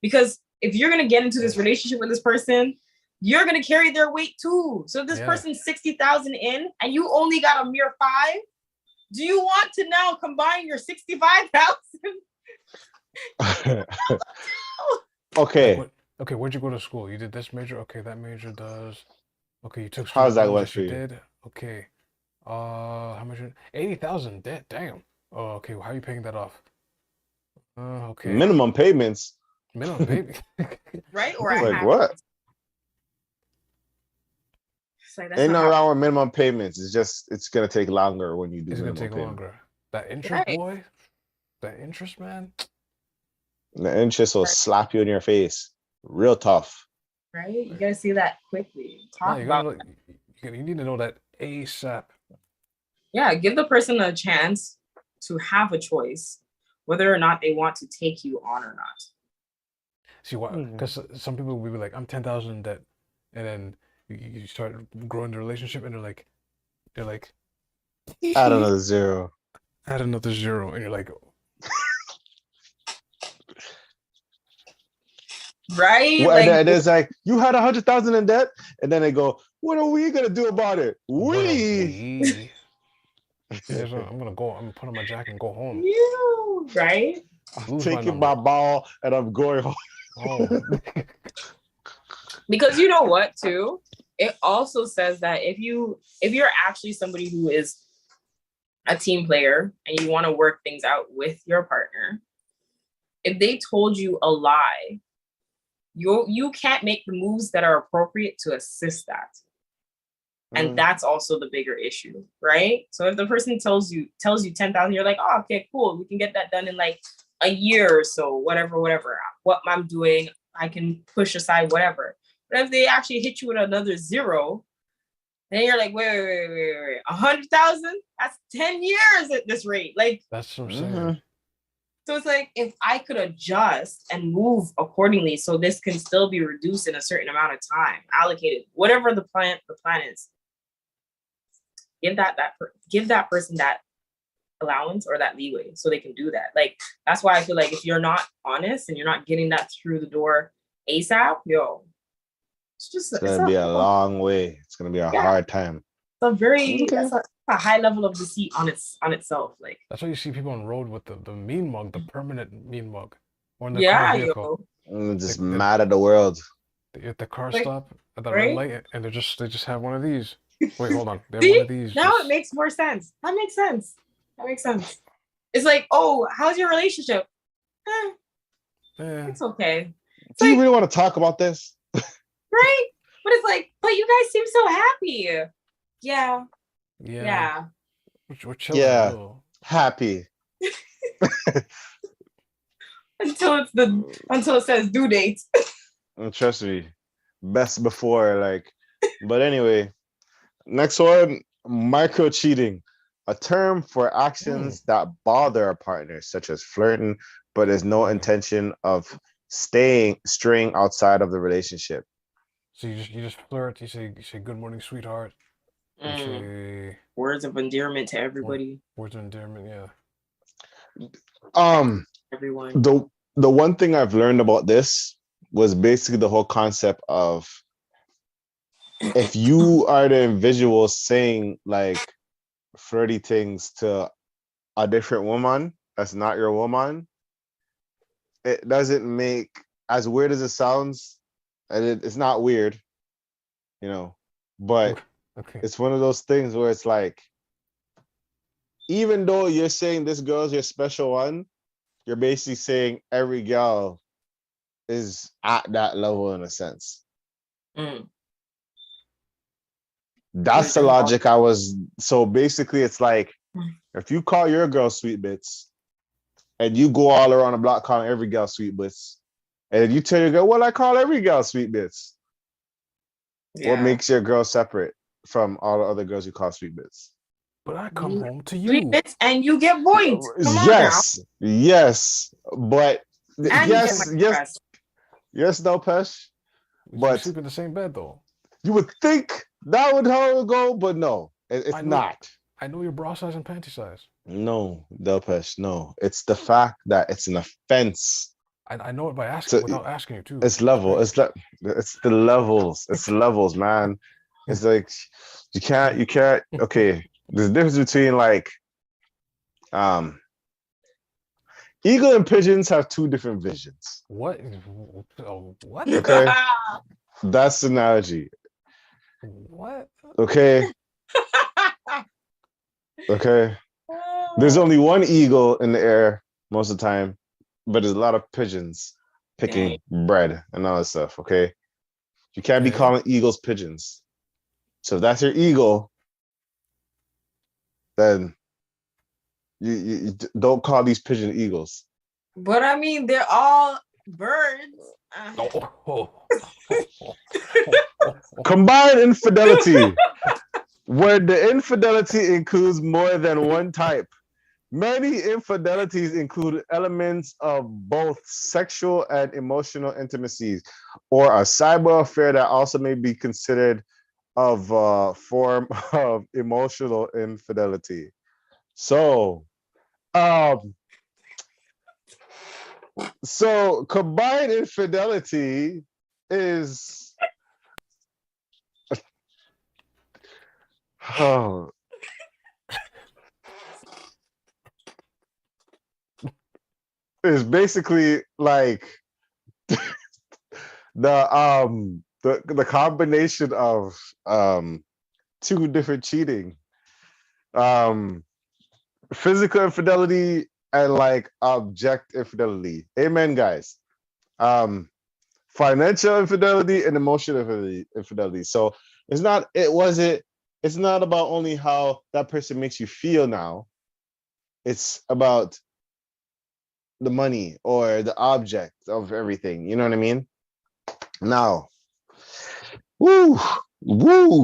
Because if you're gonna get into this relationship with this person, you're gonna carry their weight too. So if this person's 60,000 in and you only got a mere 5, do you want to now combine your 65,000? Okay. Okay, where'd you go to school? You did this major? Okay, that major does. Okay, you took How's that loans? went Yes, for you you? did. Okay. How much? 80,000. Damn. Oh, okay. Well, how are you paying that off? Okay. Minimum payments. Minimum payment. Right? Or like what? Like, ain't no wrong with minimum payments. It's gonna take longer when you do. It's gonna take payment. longer. That interest, boy. That interest, man. The interest will slap you in your face, real tough. Right? You gotta see that quickly. You need to know that ASAP. Yeah, give the person a chance to have a choice whether or not they want to take you on or not. See why? Because some people will be like, "I'm 10,000 in debt," and then you start growing the relationship, and they're like, add another 0. Add another 0, and you're like, right? Well, and it's like, you had 100,000 in debt, and then they go, "What are we gonna do about it?" We. I'm gonna put on my jacket and go home. You right? I'm taking my ball and I'm going home. Because you know what, too? It also says that if you're actually somebody who is a team player and you want to work things out with your partner, if they told you a lie, you can't make the moves that are appropriate to assist that. And that's also the bigger issue, right? So if the person tells you 10,000, you're like, oh, okay, cool. We can get that done in like a year or so, whatever. What I'm doing, I can push aside whatever. But if they actually hit you with another 0, then you're like, wait, 100,000? That's 10 years at this rate. Like, that's what I'm saying. So it's like, if I could adjust and move accordingly, so this can still be reduced in a certain amount of time, allocated, whatever the plan is. Give that person that allowance or that leeway so they can do that. Like, that's why I feel like if you're not honest and you're not getting that through the door ASAP, it's gonna be a long way. It's gonna be a hard time. That's a high level of deceit on itself. Like, that's why you see people on road with the mean mug, the permanent mean mug, or in the car vehicle. Just mad at the world. At the car stop at the red light, and they just have one of these. Wait, hold on. They have one of these. Now it makes more sense. That makes sense. It's like, oh, how's your relationship? It's okay. Do you really want to talk about this? Right? But it's like, but you guys seem so happy. Yeah. We're chilling. Yeah. Happy. until it says due date. Trust me. Best before, like. But anyway, next one, micro cheating. A term for actions that bother a partner, such as flirting, but there's no intention of straying outside of the relationship. So you just flirt. You say good morning, sweetheart. You say words of endearment to everybody. Words of endearment, yeah. Everyone. The one thing I've learned about this was basically the whole concept of, if you are the individual saying like flirty things to a different woman that's not your woman, it doesn't make, as weird as it sounds, and it's not weird, but it's one of those things where it's like, even though you're saying this girl's your special one, you're basically saying every girl is at that level in a sense. That's the logic so basically it's like, if you call your girl sweet bits and you go all around the block calling every girl sweet bits, and you tell your girl, well, I call every girl sweet bits. What makes your girl separate from all the other girls you call sweet bits? But I come home to you. Sweet bits and you get points. Yes. But yes, no, Pesh. We sleep in the same bed though. You would think that would how it would go, but no, it's not. I know your bra size and panty size. No, Delpesh, no. It's the fact that it's an offense. I know it by asking without asking you too. It's level. It's the levels. It's the levels, man. It's like you can't. Okay, there's a difference between like eagle and pigeons have two different visions. What? What? Okay, that's the analogy. What? Okay. Okay. There's only one eagle in the air most of the time, but there's a lot of pigeons picking bread and all that stuff. Okay. You can't be calling eagles pigeons. So if that's your eagle, then you don't call these pigeon eagles. But I mean, they're all birds. Combined infidelity, where the infidelity includes more than one type. Many infidelities include elements of both sexual and emotional intimacies, or a cyber affair that also may be considered of a form of emotional infidelity. So, combined infidelity is is basically like the combination of two different cheating, physical infidelity and like object infidelity. Amen, guys. Financial infidelity and emotional infidelity. So it's not about only how that person makes you feel now. It's about the money or the object of everything. You know what I mean? Now, wow.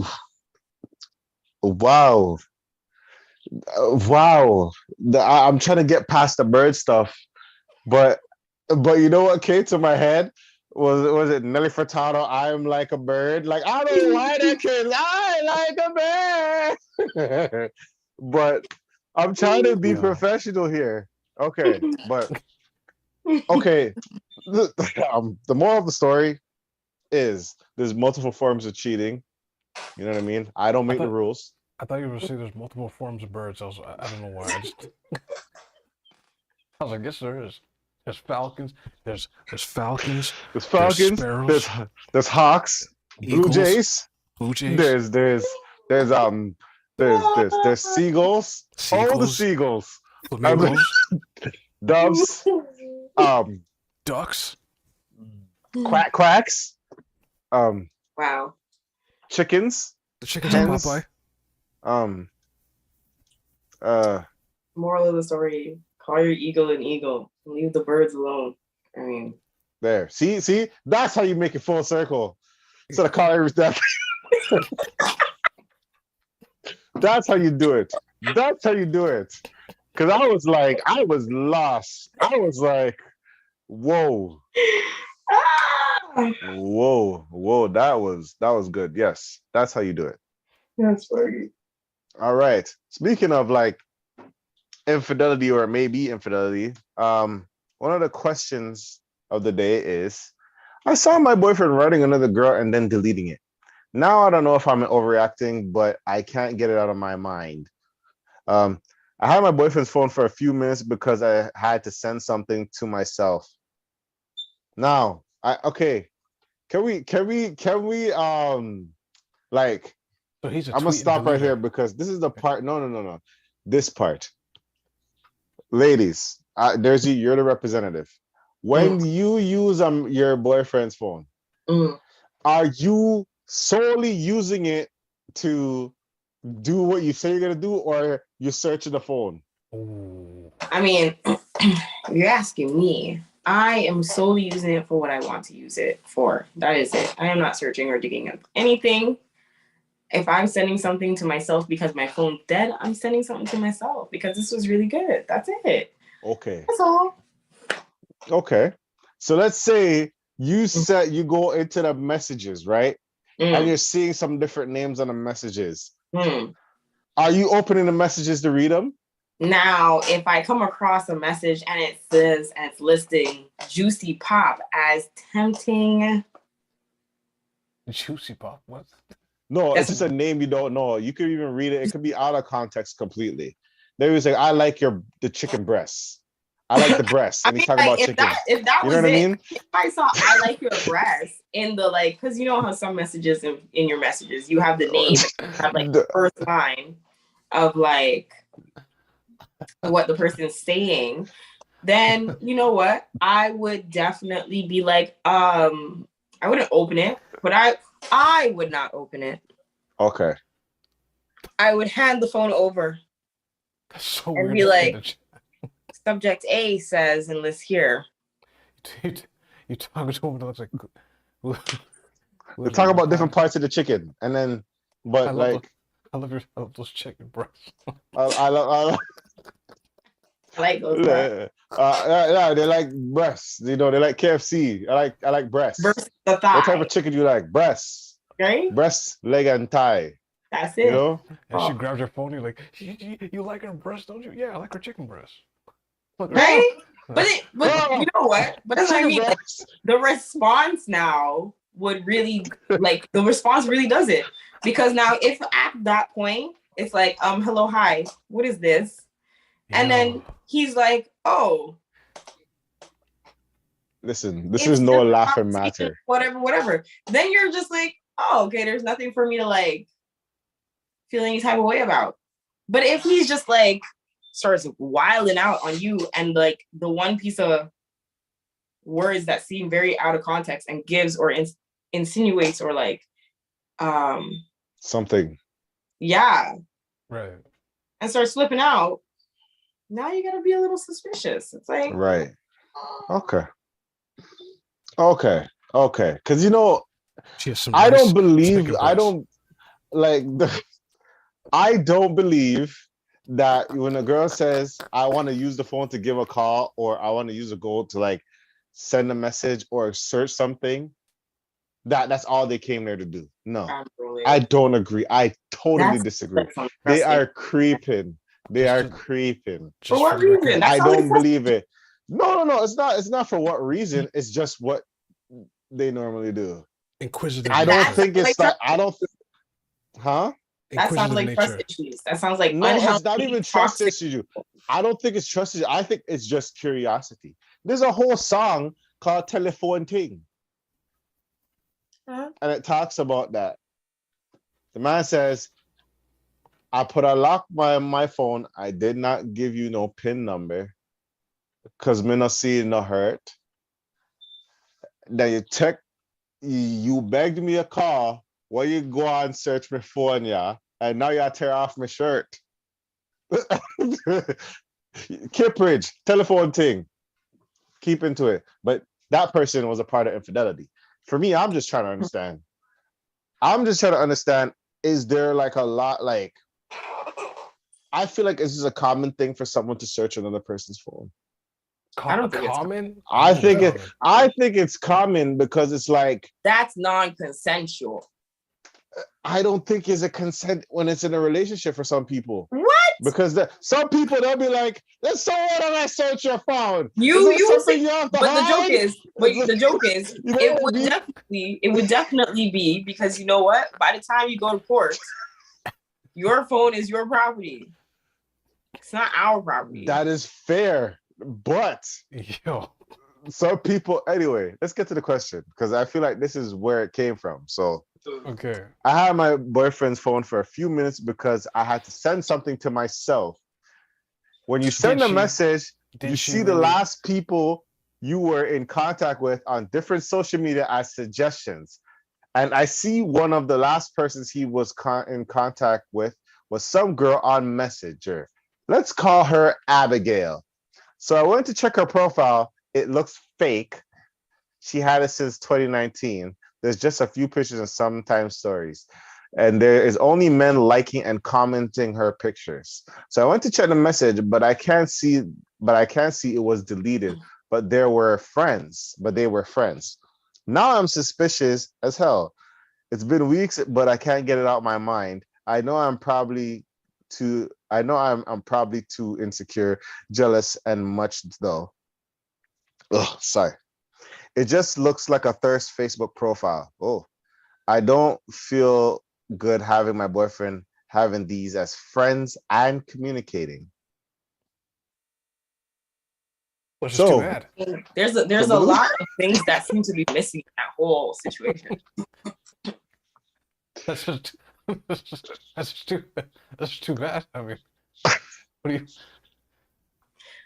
I'm trying to get past the bird stuff, but you know what came to my head was it Nelly Furtado? I'm like a bird. Like I don't know why that came. I like a bird, but I'm trying to be professional here. Okay, but okay. The moral of the story is there's multiple forms of cheating. You know what I mean? I don't make the rules. I thought you were going to say there's multiple forms of birds. I don't know why. I was like, yes, there is. There's falcons. There's falcons. There's falcons. There's sparrows. There's hawks. Eagles, Blue jays. There's seagulls. All the seagulls. Flamingos. Doves. Ducks. Quacks. Wow. Chickens. The chickens on Popeye. Moral of the story: call your eagle an eagle. Leave the birds alone. I mean, there. See, that's how you make it full circle. So the call everything. That's how you do it. That's how you do it. Because I was lost. I was like, whoa. Whoa. That was good. Yes, that's how you do it. That's funny. All right. Speaking of like infidelity or maybe infidelity, one of the questions of the day is, I saw my boyfriend writing another girl and then deleting it. Now I don't know if I'm overreacting, but I can't get it out of my mind. I had my boyfriend's phone for a few minutes because I had to send something to myself. Now, can we like, so I'm gonna stop right here because this is the part. No. This part, ladies, you're the representative. When you use your boyfriend's phone, are you solely using it to do what you say you're gonna do, or you're searching the phone? Ooh. I mean, you're asking me. I am solely using it for what I want to use it for. That is it. I am not searching or digging up anything. If I'm sending something to myself because my phone's dead, I'm sending something to myself because this was really good. That's it. Okay. That's all. Okay. So let's say you go into the messages, right? And Mm. you're seeing some different names on the messages. Mm. Are you opening the messages to read them? Now, if I come across a message and it says, and it's listing Juicy Pop as tempting. Juicy Pop, what? No, it's just a name you don't know. You could even read it. It could be out of context completely. They would say, I like the chicken breasts. I like the breasts. And he's talking about chicken. If that you was know what it, I mean? if I saw I like your breasts in the like, because you know how some messages in your messages, you have the name, you have like the first line of like what the person's saying, then you know what? I would definitely be like, I wouldn't open it, but I would not open it. Okay. I would hand the phone over. That's so and weird. Be like, subject A says and list here. You talk to him, that's like. They talk about different parts of the chicken, and then, but I love those chicken breasts. I love. I like those breasts. Yeah, they like breasts. You know, they like KFC. I like breasts. Versus the thigh. What type of chicken do you like? Breasts. Right? Breast, leg, and thigh. That's it. You know? And she grabs her phone. You're like, you like her breast, don't you? Yeah, I like her chicken breast. Right? But you know what? But that's what I mean. Like, the response now would really the response really does it. Because now if at that point it's like, hello, hi, what is this? Yeah. And then he's like, oh. Listen, this is no laughing matter. Whatever. Then you're just like, oh, okay, there's nothing for me to like feel any type of way about. But if he's just like starts wilding out on you and like the one piece of words that seem very out of context and gives or insinuates or like something. Yeah. Right. And starts flipping out. Now you gotta be a little suspicious. It's like right. Okay. Because you know, I don't believe that when a girl says I want to use the phone to give a call or I want to use a goal to like send a message or search something, that's all they came there to do. No, I don't agree. I totally disagree. They are creeping. For what reason? I don't believe it. No. It's not for what reason. It's just what they normally do. Inquisitive. I don't think it's like I don't. Huh? That sounds like trust issues. That sounds like no. It's not even trust issues. I don't think it's trust issues. I think it's just curiosity. There's a whole song called "Telephone Ting," and it talks about that. The man says, "I put a lock by my phone. I did not give you no PIN number, cause me not see no hurt. Then you begged me a call. Why you go and search my phone, yeah? And now you tear off my shirt. Kippridge, telephone ting. Keep into it. But that person was a part of infidelity. For me, I'm just trying to understand. Is there like a lot like? I feel like this is a common thing for someone to search another person's phone. I don't think common. I think it's common because it's like that's non-consensual. I don't think it's a consent when it's in a relationship for some people. What? Because some people they'll be like, "Let's so what if I search your phone?" The joke is, it would definitely be because you know what? By the time you go to court, your phone is your property. It's not our property. That is fair, but some people. Anyway, let's get to the question because I feel like this is where it came from. So. Okay. I had my boyfriend's phone for a few minutes because I had to send something to myself. When you send a message, you see the last people you were in contact with on different social media as suggestions. And I see one of the last persons he was in contact with was some girl on Messenger. Let's call her Abigail. So I went to check her profile. It looks fake. She had it since 2019. There's just a few pictures and sometimes stories. And there is only men liking and commenting her pictures. So I went to check the message, but I can't see it was deleted. But they were friends. Now I'm suspicious as hell. It's been weeks, but I can't get it out of my mind. I know I'm probably too. I know I'm probably too insecure, jealous, and much though. Oh, sorry. It just looks like a thirst Facebook profile. Oh, I don't feel good having my boyfriend having these as friends and communicating. Which is too So bad. There's a lot of things that seem to be missing in that whole situation. That's just that's too bad. I mean, what do you?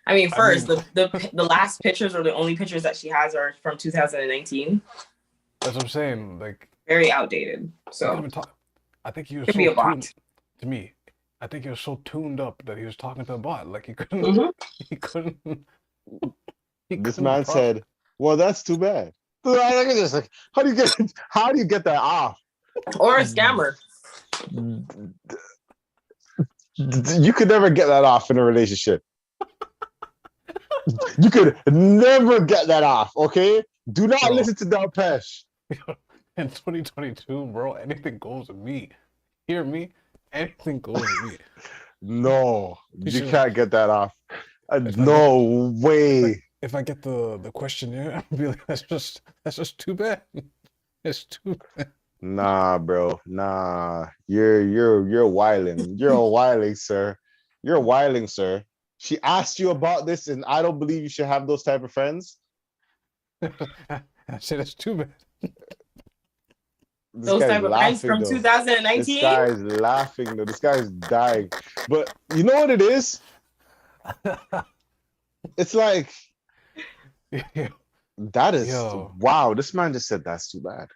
I mean, first, the last pictures or the only pictures that she has are from 2019. That's what I'm saying. Like, very outdated. So I think he was could be a bot. To me, I think he was so tuned up that he was talking to a bot. Like he couldn't. He couldn't. This man said, "Well, that's too bad." Look at this. Like, how do you get that off? Or a scammer. You could never get that off in a relationship. You could never get that off. Okay, do not listen to Del Pesh. In 2022, bro, anything goes with me. Hear me? Anything goes with me. No, you can't get that off. No way. If I get the questionnaire, I'll be like, that's just too bad. It's too bad. Nah, bro. Nah. You're wiling. You're wiling, sir. You're wiling, sir. She asked you about this, and I don't believe you should have those type of friends. I said it's too bad. Those type of friends from 2019. This guy's laughing though. This guy's dying. But you know what it is? It's like that is wow. This man just said that's too bad.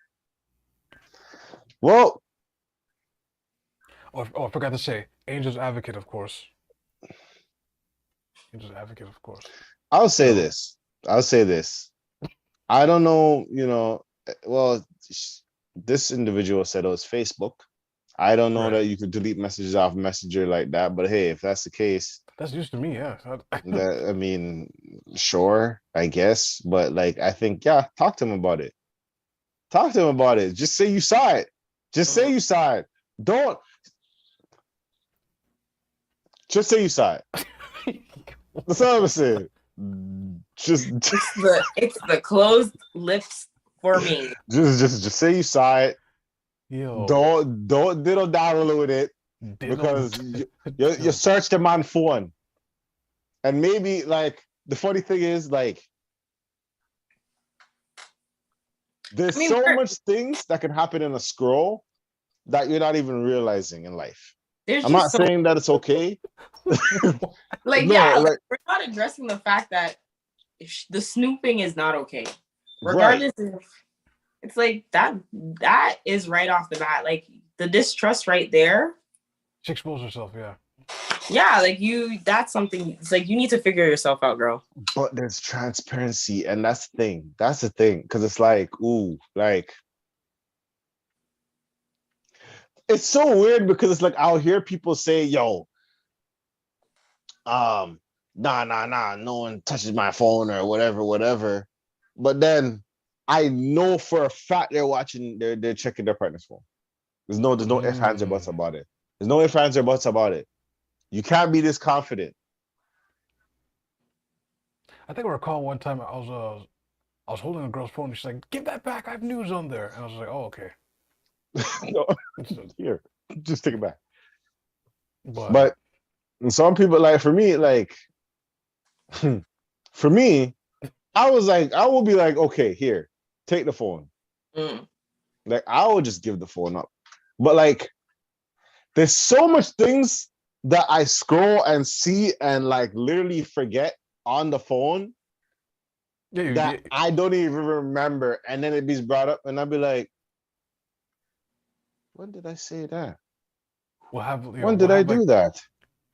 Well, I forgot to say, Angel's advocate, of course. Angel's advocate, of course. I'll say this. I don't know, well, this individual said it was Facebook. I don't know that you could delete messages off Messenger like that, but hey, if that's the case, that's news to me, yeah. I mean, sure, I guess, but like, I think, talk to him about it. Talk to him about it. Just say you saw it. Just say you saw it. Don't. Just say you saw it. That's all I'm saying. It's the closed lips for me. Just say you saw it. Yo. Don't diddle daddle with it because you searched him on phone, and maybe like the funny thing is like there's so much things that can happen in a scroll that you're not even realizing in life. I'm not saying that it's okay. We're not addressing the fact that the snooping is not okay. Regardless of, it's like that is right off the bat. Like the distrust right there. She exposed herself, yeah. Yeah, like that's something, it's like you need to figure yourself out, girl. But there's transparency, and that's the thing. That's the thing. Because it's like, ooh, like it's so weird because it's like I'll hear people say, yo, nah, no one touches my phone or whatever. But then I know for a fact they're watching, they're checking their partner's phone. There's no ifs, ands, or buts about it. There's no ifs, ands, or buts about it. You can't be this confident. I think I recall one time I was holding a girl's phone and she's like, give that back, I have news on there. And I was like, oh, okay. No, here, just take it back. But some people, like, for me, like, for me, I will be like, okay, here, take the phone. Like, I will just give the phone up. But like, there's so much things that I scroll and see and like literally forget on the phone that I don't even remember. And then it be brought up and I'll be like, when did I say that? When did I do that?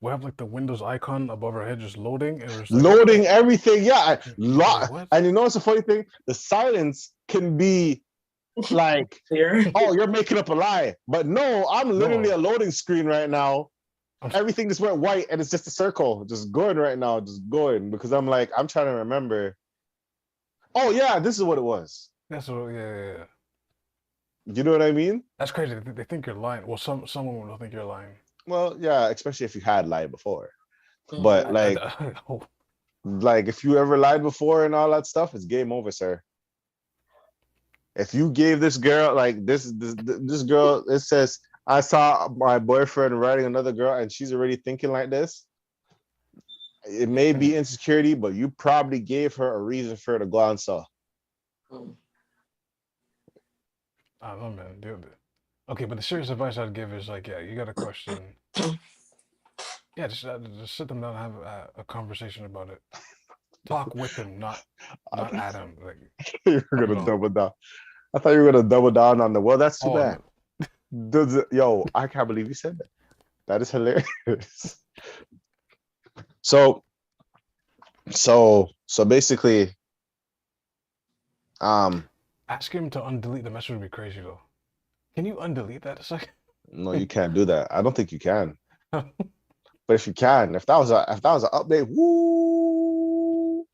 We'll have like the Windows icon above our head just loading. And like, loading everything, yeah. And you know what's the funny thing? The silence can be like, oh, you're making up a lie. But no, I'm literally a loading screen right now. Everything just went white and it's just a circle just going right now, just going because I'm like, I'm trying to remember. Oh yeah, this is what it was. That's what, yeah. You know what I mean? That's crazy. They think you're lying. Well, someone will think you're lying. Well, yeah, especially if you had lied before. But Oh, like if you ever lied before and all that stuff, it's game over, sir. If you gave this girl like this girl, it says I saw my boyfriend writing another girl and she's already thinking like this. It may be insecurity, but you probably gave her a reason for her to go on so. I don't know, man. Dude. Okay, but the serious advice I'd give is like, yeah, you got a question. Yeah, just sit them down and have a conversation about it. Talk with him, not at him. Like you were gonna double down. I thought you were gonna double down on the well. That's too bad. Yo, I can't believe you said that. That is hilarious. So basically, ask him to undelete the message would be crazy though. Can you undelete that a second? No, you can't do that. I don't think you can. But if you can, if that was an update, woo.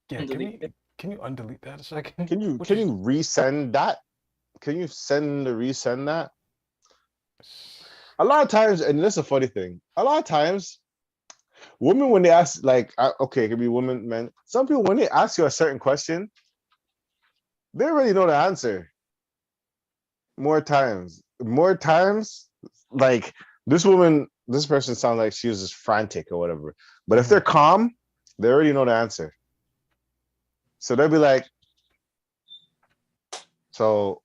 Yeah, can you undelete that a second? Can you resend that? Can you resend that? A lot of times, and this is a funny thing. A lot of times, women when they ask, like, okay, it could be women, men. Some people when they ask you a certain question, they already know the answer. More times, like this person sounds like she was just frantic or whatever. But if they're calm, they already know the answer. So they'll be like, so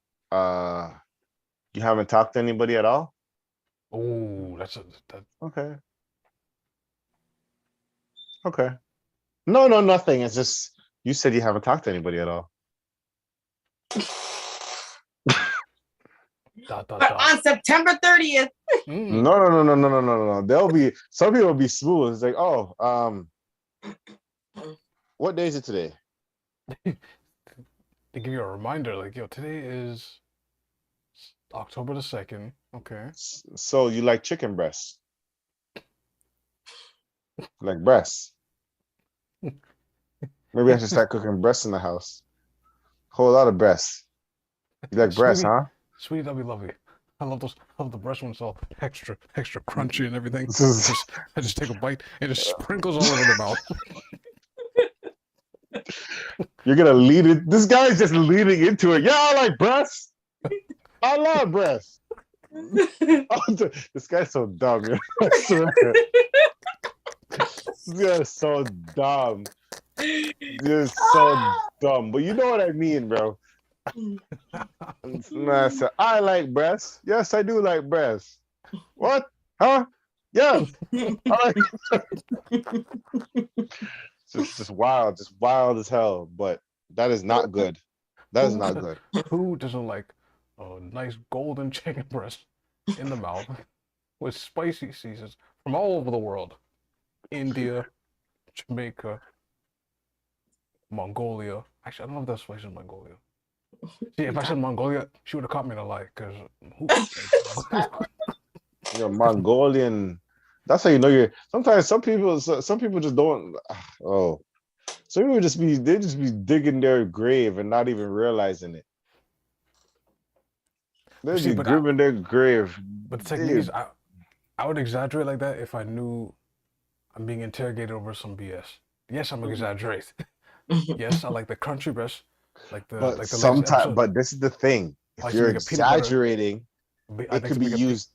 you haven't talked to anybody at all? Oh, okay. Okay. No, nothing. It's just you said you haven't talked to anybody at all. But on September 30th. No. There'll be some people will be smooth. It's like, oh, what day is it today? They give you a reminder, like, yo, today is October the 2nd. Okay. So you like chicken breasts? Like breasts? Maybe I should start cooking breasts in the house. Whole lot of breasts. You like breasts, huh? Sweetie, that'd be lovely. I love the breast ones all extra crunchy and everything. I just take a bite and it sprinkles all over the mouth. You're gonna lead it. This guy's just leading into it. Yeah, I like breasts. I love breasts. This guy's so dumb. This guy's so dumb. You're so dumb. But you know what I mean, bro. I like breasts. Yes, I do like breasts. What? Huh? Yes. Just wild as hell. But that is not good. That is not good. Who doesn't like a nice golden chicken breast in the mouth with spicy seasons from all over the world? India, Jamaica, Mongolia. Actually, I don't know if that's spicy in Mongolia. See, if I said Mongolia, she would have caught me in a lie. Because you're Mongolian. That's how you know you're. Sometimes some people just don't. Oh, some people just be digging their grave and not even realizing it. They be gripping their grave. But the technique is, I would exaggerate like that if I knew I'm being interrogated over some BS. Yes, I'm exaggerating. Yes, I like the crunchy breast. But sometimes, but this is the thing. If you're exaggerating, it could be used.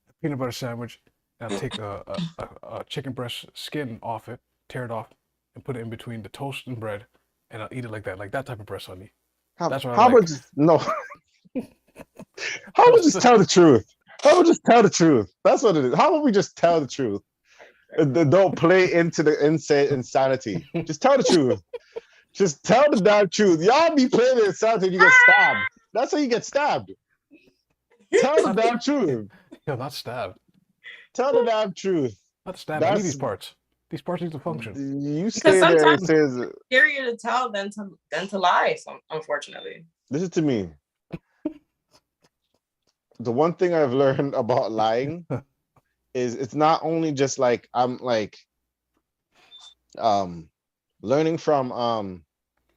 A peanut butter sandwich, and I'll take a chicken breast skin off it, tear it off, and put it in between the toast and bread, and I'll eat it like that type of breast, honey. That's what I like. No. How about just tell the truth? How about just tell the truth? That's what it is. How about we just tell the truth? Don't play into the insanity. Just tell the truth. Just tell the damn truth. Y'all be playing the insanity and you get stabbed. That's how you get stabbed. Tell the damn truth. Yo, not stabbed. Tell the damn truth. Not stabbed. I need these parts. These parts need to function. You stay there and says scarier to tell than to lie, unfortunately. Listen to me. The one thing I've learned about lying is it's not only just like I'm like learning from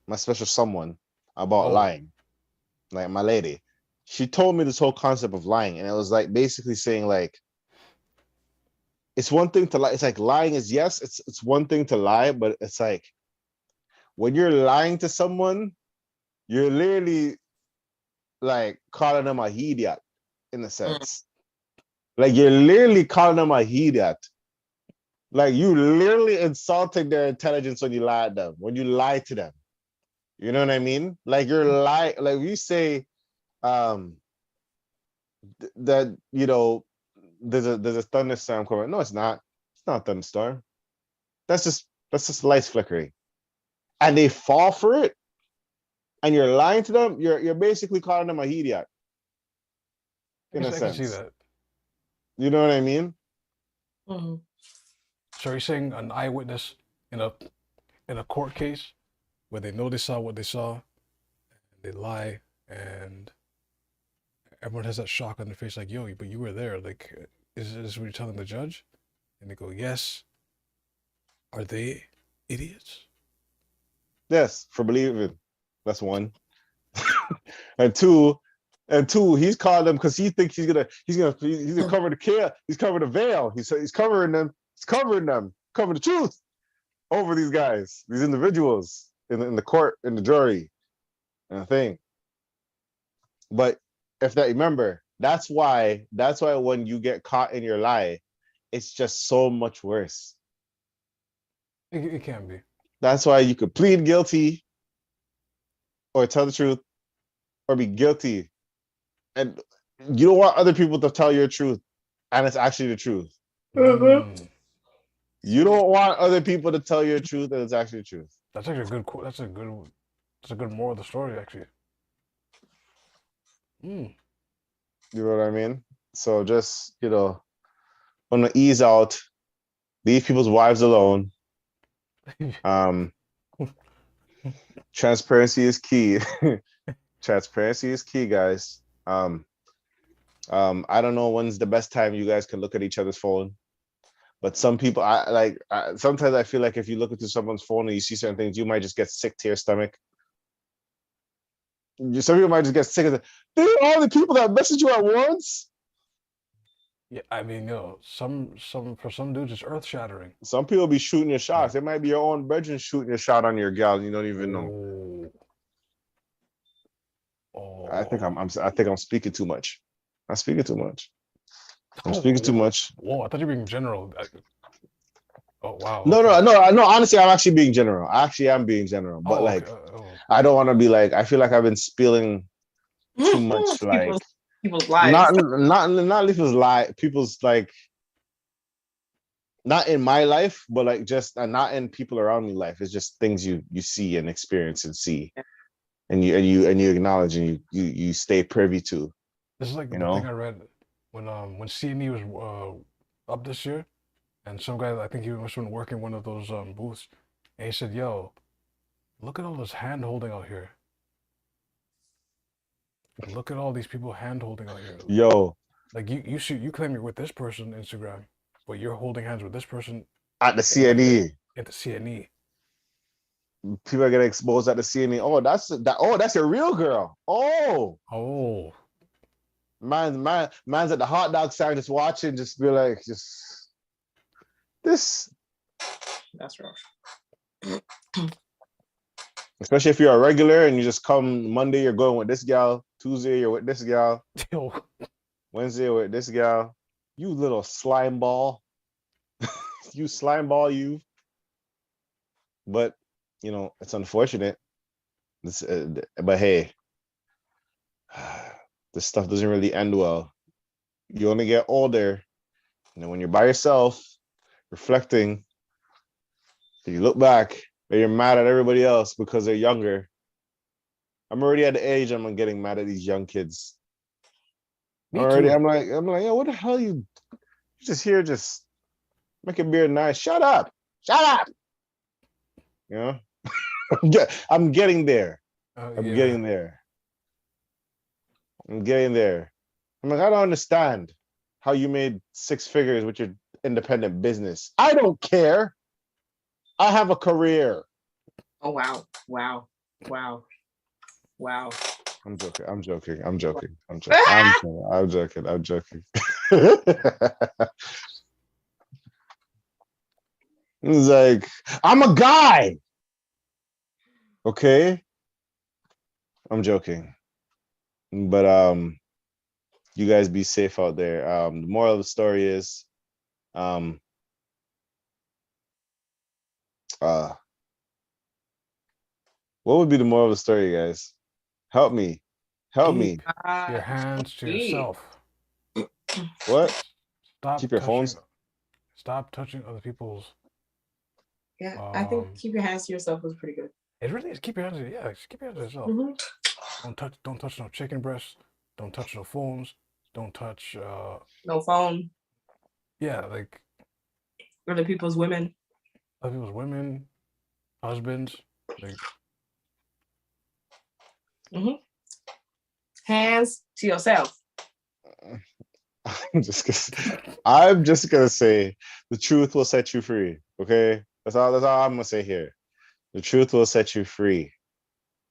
my special someone about lying. like my lady, she told me this whole concept of lying, and it was like basically saying like it's one thing to lie. It's like lying is yes, it's one thing to lie, but it's like when you're lying to someone, you're literally like calling them a idiot in a sense. Like you're literally calling them a idiot. Like you literally insulting their intelligence when you lie at them, when you lie to them. You know what I mean? Like you're lying, like you say that there's a thunderstorm coming. No, it's not. It's not a thunderstorm. That's just lights flickering. And they fall for it, and you're lying to them, you're basically calling them a idiot. In a I can see sense. that. You know what I mean? Mm-hmm. So you're saying an eyewitness in a court case where they know they saw what they saw, they lie, and everyone has that shock on their face, like, yo, but you were there. Like, is this what you're telling the judge? And they go, yes. Are they idiots? Yes, for believing. That's one. and two, he's called them because he thinks he's gonna cover the care. He's covering the veil. He's covering them. He's covering them. Covering the truth over these guys, these individuals in the court, in the jury, and the thing. But if that, remember, that's why when you get caught in your lie, it's just so much worse. It can be. That's why you could plead guilty or tell the truth or be guilty. And you don't want other people to tell your truth and it's actually the truth. Mm. You don't want other people to tell your truth and it's actually the truth. That's actually a good quote. That's a good moral of the story, actually. Mm. You know what I mean? So just, want to ease out, leave people's wives alone. Transparency is key. Transparency is key, guys. I don't know when's the best time you guys can look at each other's phone, but some people, sometimes I feel like if you look into someone's phone and you see certain things, you might just get sick to your stomach. Some people might just get sick of it. These are all the people that message you at once. Yeah, I mean, some for some dudes it's earth shattering. Some people be shooting your shots. It might be your own brethren shooting your shot on your gal. You don't even know. Oh. I think I'm speaking too much. I'm speaking too much. I'm speaking too much. Whoa, I thought you were being general. Oh wow. No, okay. no. Honestly, I'm actually being general. Actually, I'm being general. But I don't want to be like. I feel like I've been spilling too much. Like people's lives. Not people's lives. People's like. Not in my life, but like just not in people around me life. It's just things you see and experience and see, and you acknowledge and you stay privy to. This is like the thing I read when CME was up this year, and some guy, I think he was working one of those booths, and he said, "Yo, look at all this hand holding out here. Look at all these people hand holding out here. Yo, like you claim you're with this person on Instagram, but you're holding hands with this person at the CNE. At the CNE. People are getting exposed at the CNE. Oh, that's your real girl. Oh. Man's at the hot dog stand just watching, just be like, just this. That's rough. Especially if you're a regular and you just come Monday, you're going with this gal. Tuesday, you're with this gal. Wednesday, with this gal. You little slime ball. You slime ball, you. But, it's unfortunate. But hey, this stuff doesn't really end well. You only get older. And when you're by yourself, reflecting, you look back, and you're mad at everybody else because they're younger. I'm already at the age I'm getting mad at these young kids. Already, I'm like, yo, what the hell you just here, just making beer nice. Shut up. I'm getting there. I'm getting there. I'm like, I don't understand how you made 6 figures with your independent business. I don't care. I have a career. Oh, wow. I'm joking. I'm joking. I'm joking. I'm joking. I'm joking. I'm joking. It's like, I'm a guy. Okay. I'm joking. But you guys be safe out there. The moral of the story is what would be the moral of the story, guys? Help me. Help me. Keep your hands to yourself. What? Stop Keep your touching. phones. Stop touching other people's. Yeah, I think keep your hands to yourself was pretty good. It really is. Keep your hands. Yeah, just keep your hands to yourself. Don't touch no chicken breasts. Don't touch no phones. Don't touch. No phone. Yeah, like Other people's women. other people's women, husbands. Like. Hands to yourself. I'm just gonna say the truth will set you free. Okay, that's all I'm gonna say here. The truth will set you free.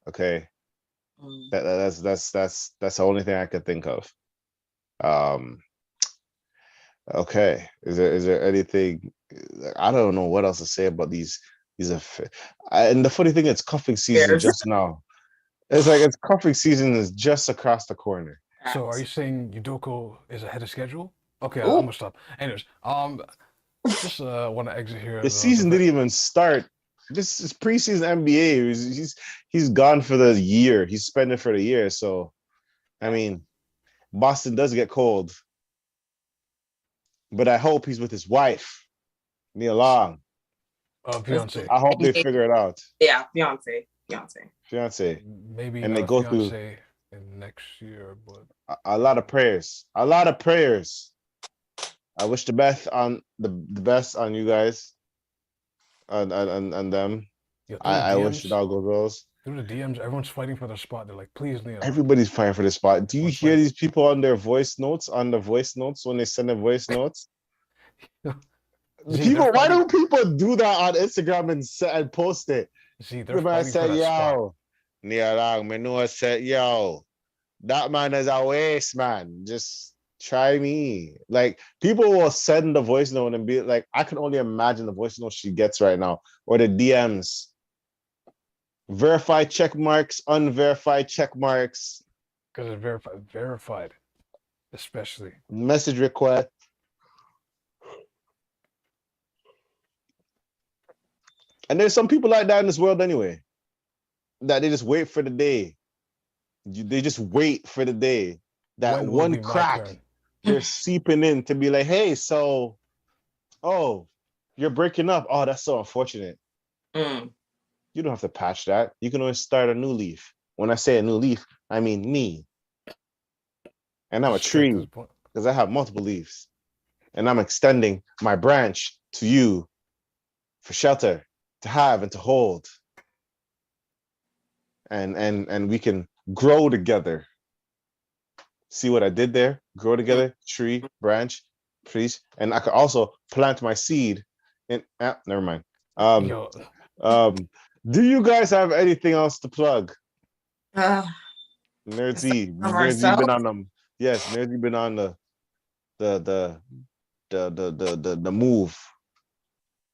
Okay, that's the only thing I could think of. Okay, is there anything? I don't know what else to say about these. And the funny thing, it's cuffing season just now. It's like it's cuffing season is just across the corner. So are you saying Udoko is ahead of schedule? Okay, I'm gonna stop. Anyways, just want to exit here. The season didn't even start. This is preseason NBA. He's gone for the year. He's spending for the year. So, I mean, Boston does get cold, but I hope he's with his wife, Nia Long. Fiance. I hope they figure it out. Yeah, fiance. Maybe and they go through in next year, but a lot of prayers. A lot of prayers. I wish the best on the best on you guys, and them. I wish it all goes well. Through the DMs, everyone's fighting for their spot. They're like, please, Neil. Everybody's fighting for the spot. Do you hear these people on their voice notes, when they send their voice notes? People, why do people do that on Instagram and post it? See, they're fighting for that spot. Neil Long, me know I said, yo, that man is a waste, man. Just try me. Like, people will send the voice note and be like, I can only imagine the voice note she gets right now, or the DMs. Verified check marks, unverified check marks. Because it's verified, especially. Message request. And there's some people like that in this world anyway, that they just wait for the day. They just wait for the day that one crack they're seeping in to be like, hey, so, oh, you're breaking up. Oh, that's so unfortunate. You don't have to patch that. You can always start a new leaf. When I say a new leaf, I mean me. And I'm a tree because I have multiple leaves. And I'm extending my branch to you for shelter, to have and to hold. And we can grow together. See what I did there? Grow together, tree, branch, please. And I could also plant my seed in never mind. Do you guys have anything else to plug? Nerdsy been on them. Yes, Nerdsy been on the move.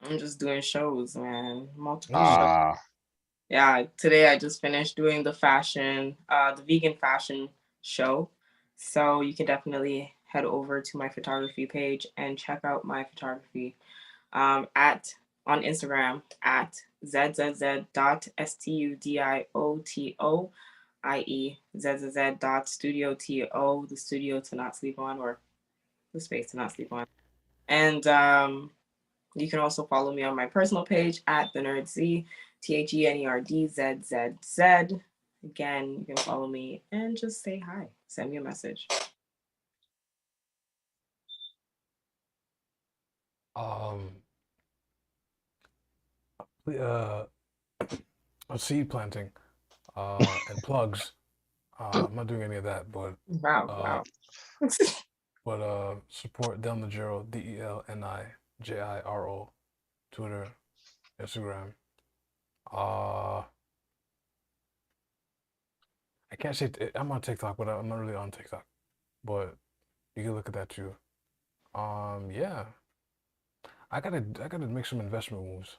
I'm just doing shows, man. Multiple shows. Yeah, today I just finished doing the vegan fashion show. So you can definitely head over to my photography page and check out my photography on Instagram at zzz.studiotoie.studio, the studio to not sleep on, or the space to not sleep on. And you can also follow me on my personal page at thenerdzz, TheNerdZZ. Again, you can follow me and just say hi. Send me a message. Seed planting and plugs. I'm not doing any of that, but wow. But support Del Nigiro, DELNIJIRO, Twitter, Instagram. I can't say I'm on TikTok, but I'm not really on TikTok. But you can look at that too. Yeah, I gotta make some investment moves.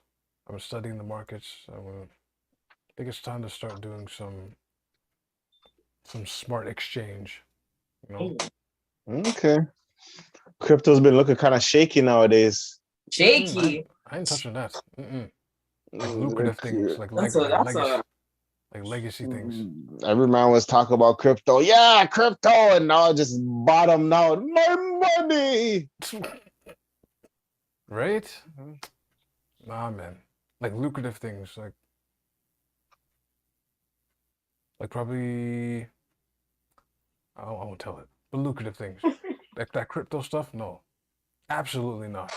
I was studying the markets. I think it's time to start doing some smart exchange. You know, Okay. Crypto's been looking kind of shaky nowadays. Shaky. I ain't touching that. Like Mm, lucrative like, things, like That's a legacy things. every man was talking about crypto. Yeah, crypto, and now it just bottomed out. My money. Right? Nah, man. Like lucrative things, like probably I won't tell it, but lucrative things, like that crypto stuff. No, absolutely not.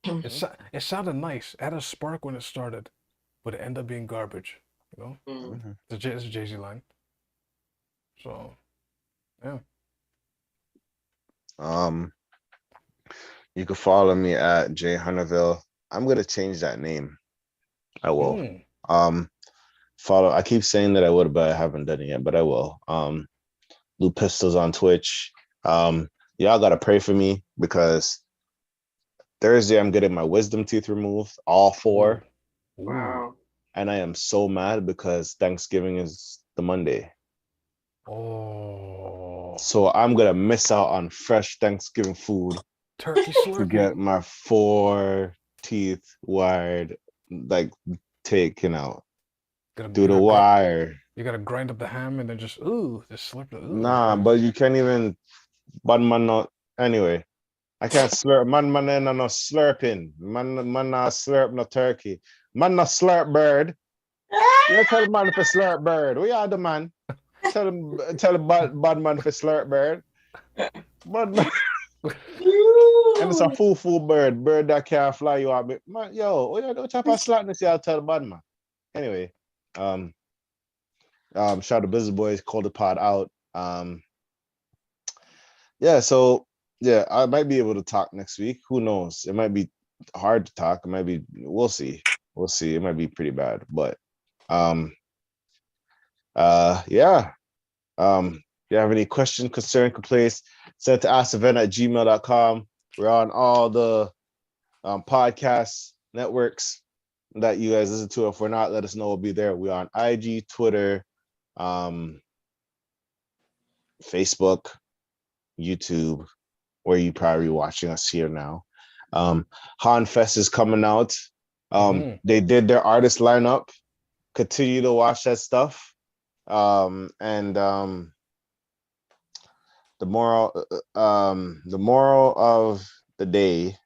It sounded nice. It had a spark when it started, but it ended up being garbage. You know, it's a Jay-Z line. So, yeah. You can follow me at Jay Hunterville. I'm gonna change that name. I will. Follow. I keep saying that I would, but I haven't done it yet. But I will. Blue Pistols on Twitch. Y'all gotta pray for me because Thursday I'm getting my wisdom teeth removed, all four. Ooh. Wow. And I am so mad because Thanksgiving is the Monday. Oh. So I'm gonna miss out on fresh Thanksgiving food. Turkey To slurpee. get my 4 teeth wired, like taken out. Through the wire. You gotta grind up the ham and then just slurp it. Nah, but you can't even man not anyway. I can't slurp man ain't no slurping. Man not slurp no turkey. Man not slurp bird. You tell man if a slurp bird. We are the man. Tell the bad man if a slurp bird. Bad man. And it's a full bird that can't fly you out. Man, yo, what type of slackness y'all tell the bad man? Anyway, shout out to Business Boys, called the pod out. Yeah, so yeah, I might be able to talk next week. Who knows? It might be hard to talk. It might be, we'll see. We'll see. It might be pretty bad. But yeah. If you have any questions, concern, complaints, send it to askthevent@gmail.com. We're on all the podcast networks that you guys listen to. If we're not, let us know. We'll be there. We're on IG, Twitter, Facebook, YouTube, where you probably watching us here now. HanFest is coming out. They did their artist lineup. Continue to watch that stuff. The moral of the day,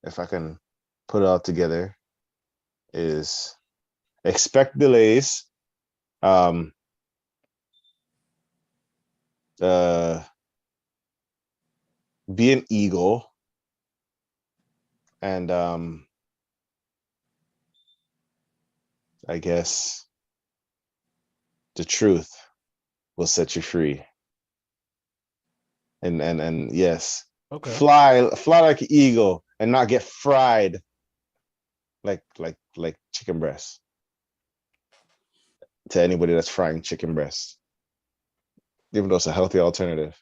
if I can put it all together, is expect delays. Be an eagle, and I guess the truth will set you free. And yes, okay. Fly like an eagle and not get fried like chicken breast. To anybody that's frying chicken breast, even though it's a healthy alternative,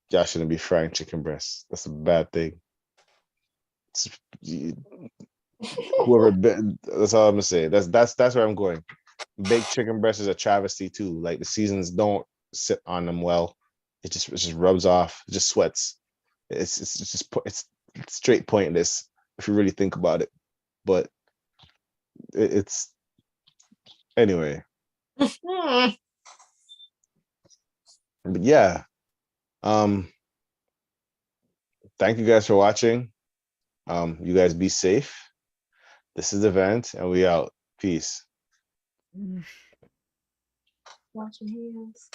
y'all shouldn't be frying chicken breast. That's a bad thing. Whoever, that's all I'm gonna say. That's where I'm going. Baked chicken breast is a travesty too. Like the seasons don't sit on them well. It just rubs off. It just sweats. It's straight pointless if you really think about it. But it's anyway. But yeah. Thank you guys for watching. You guys be safe. This is the Vent, and we out. Peace. Wash your hands.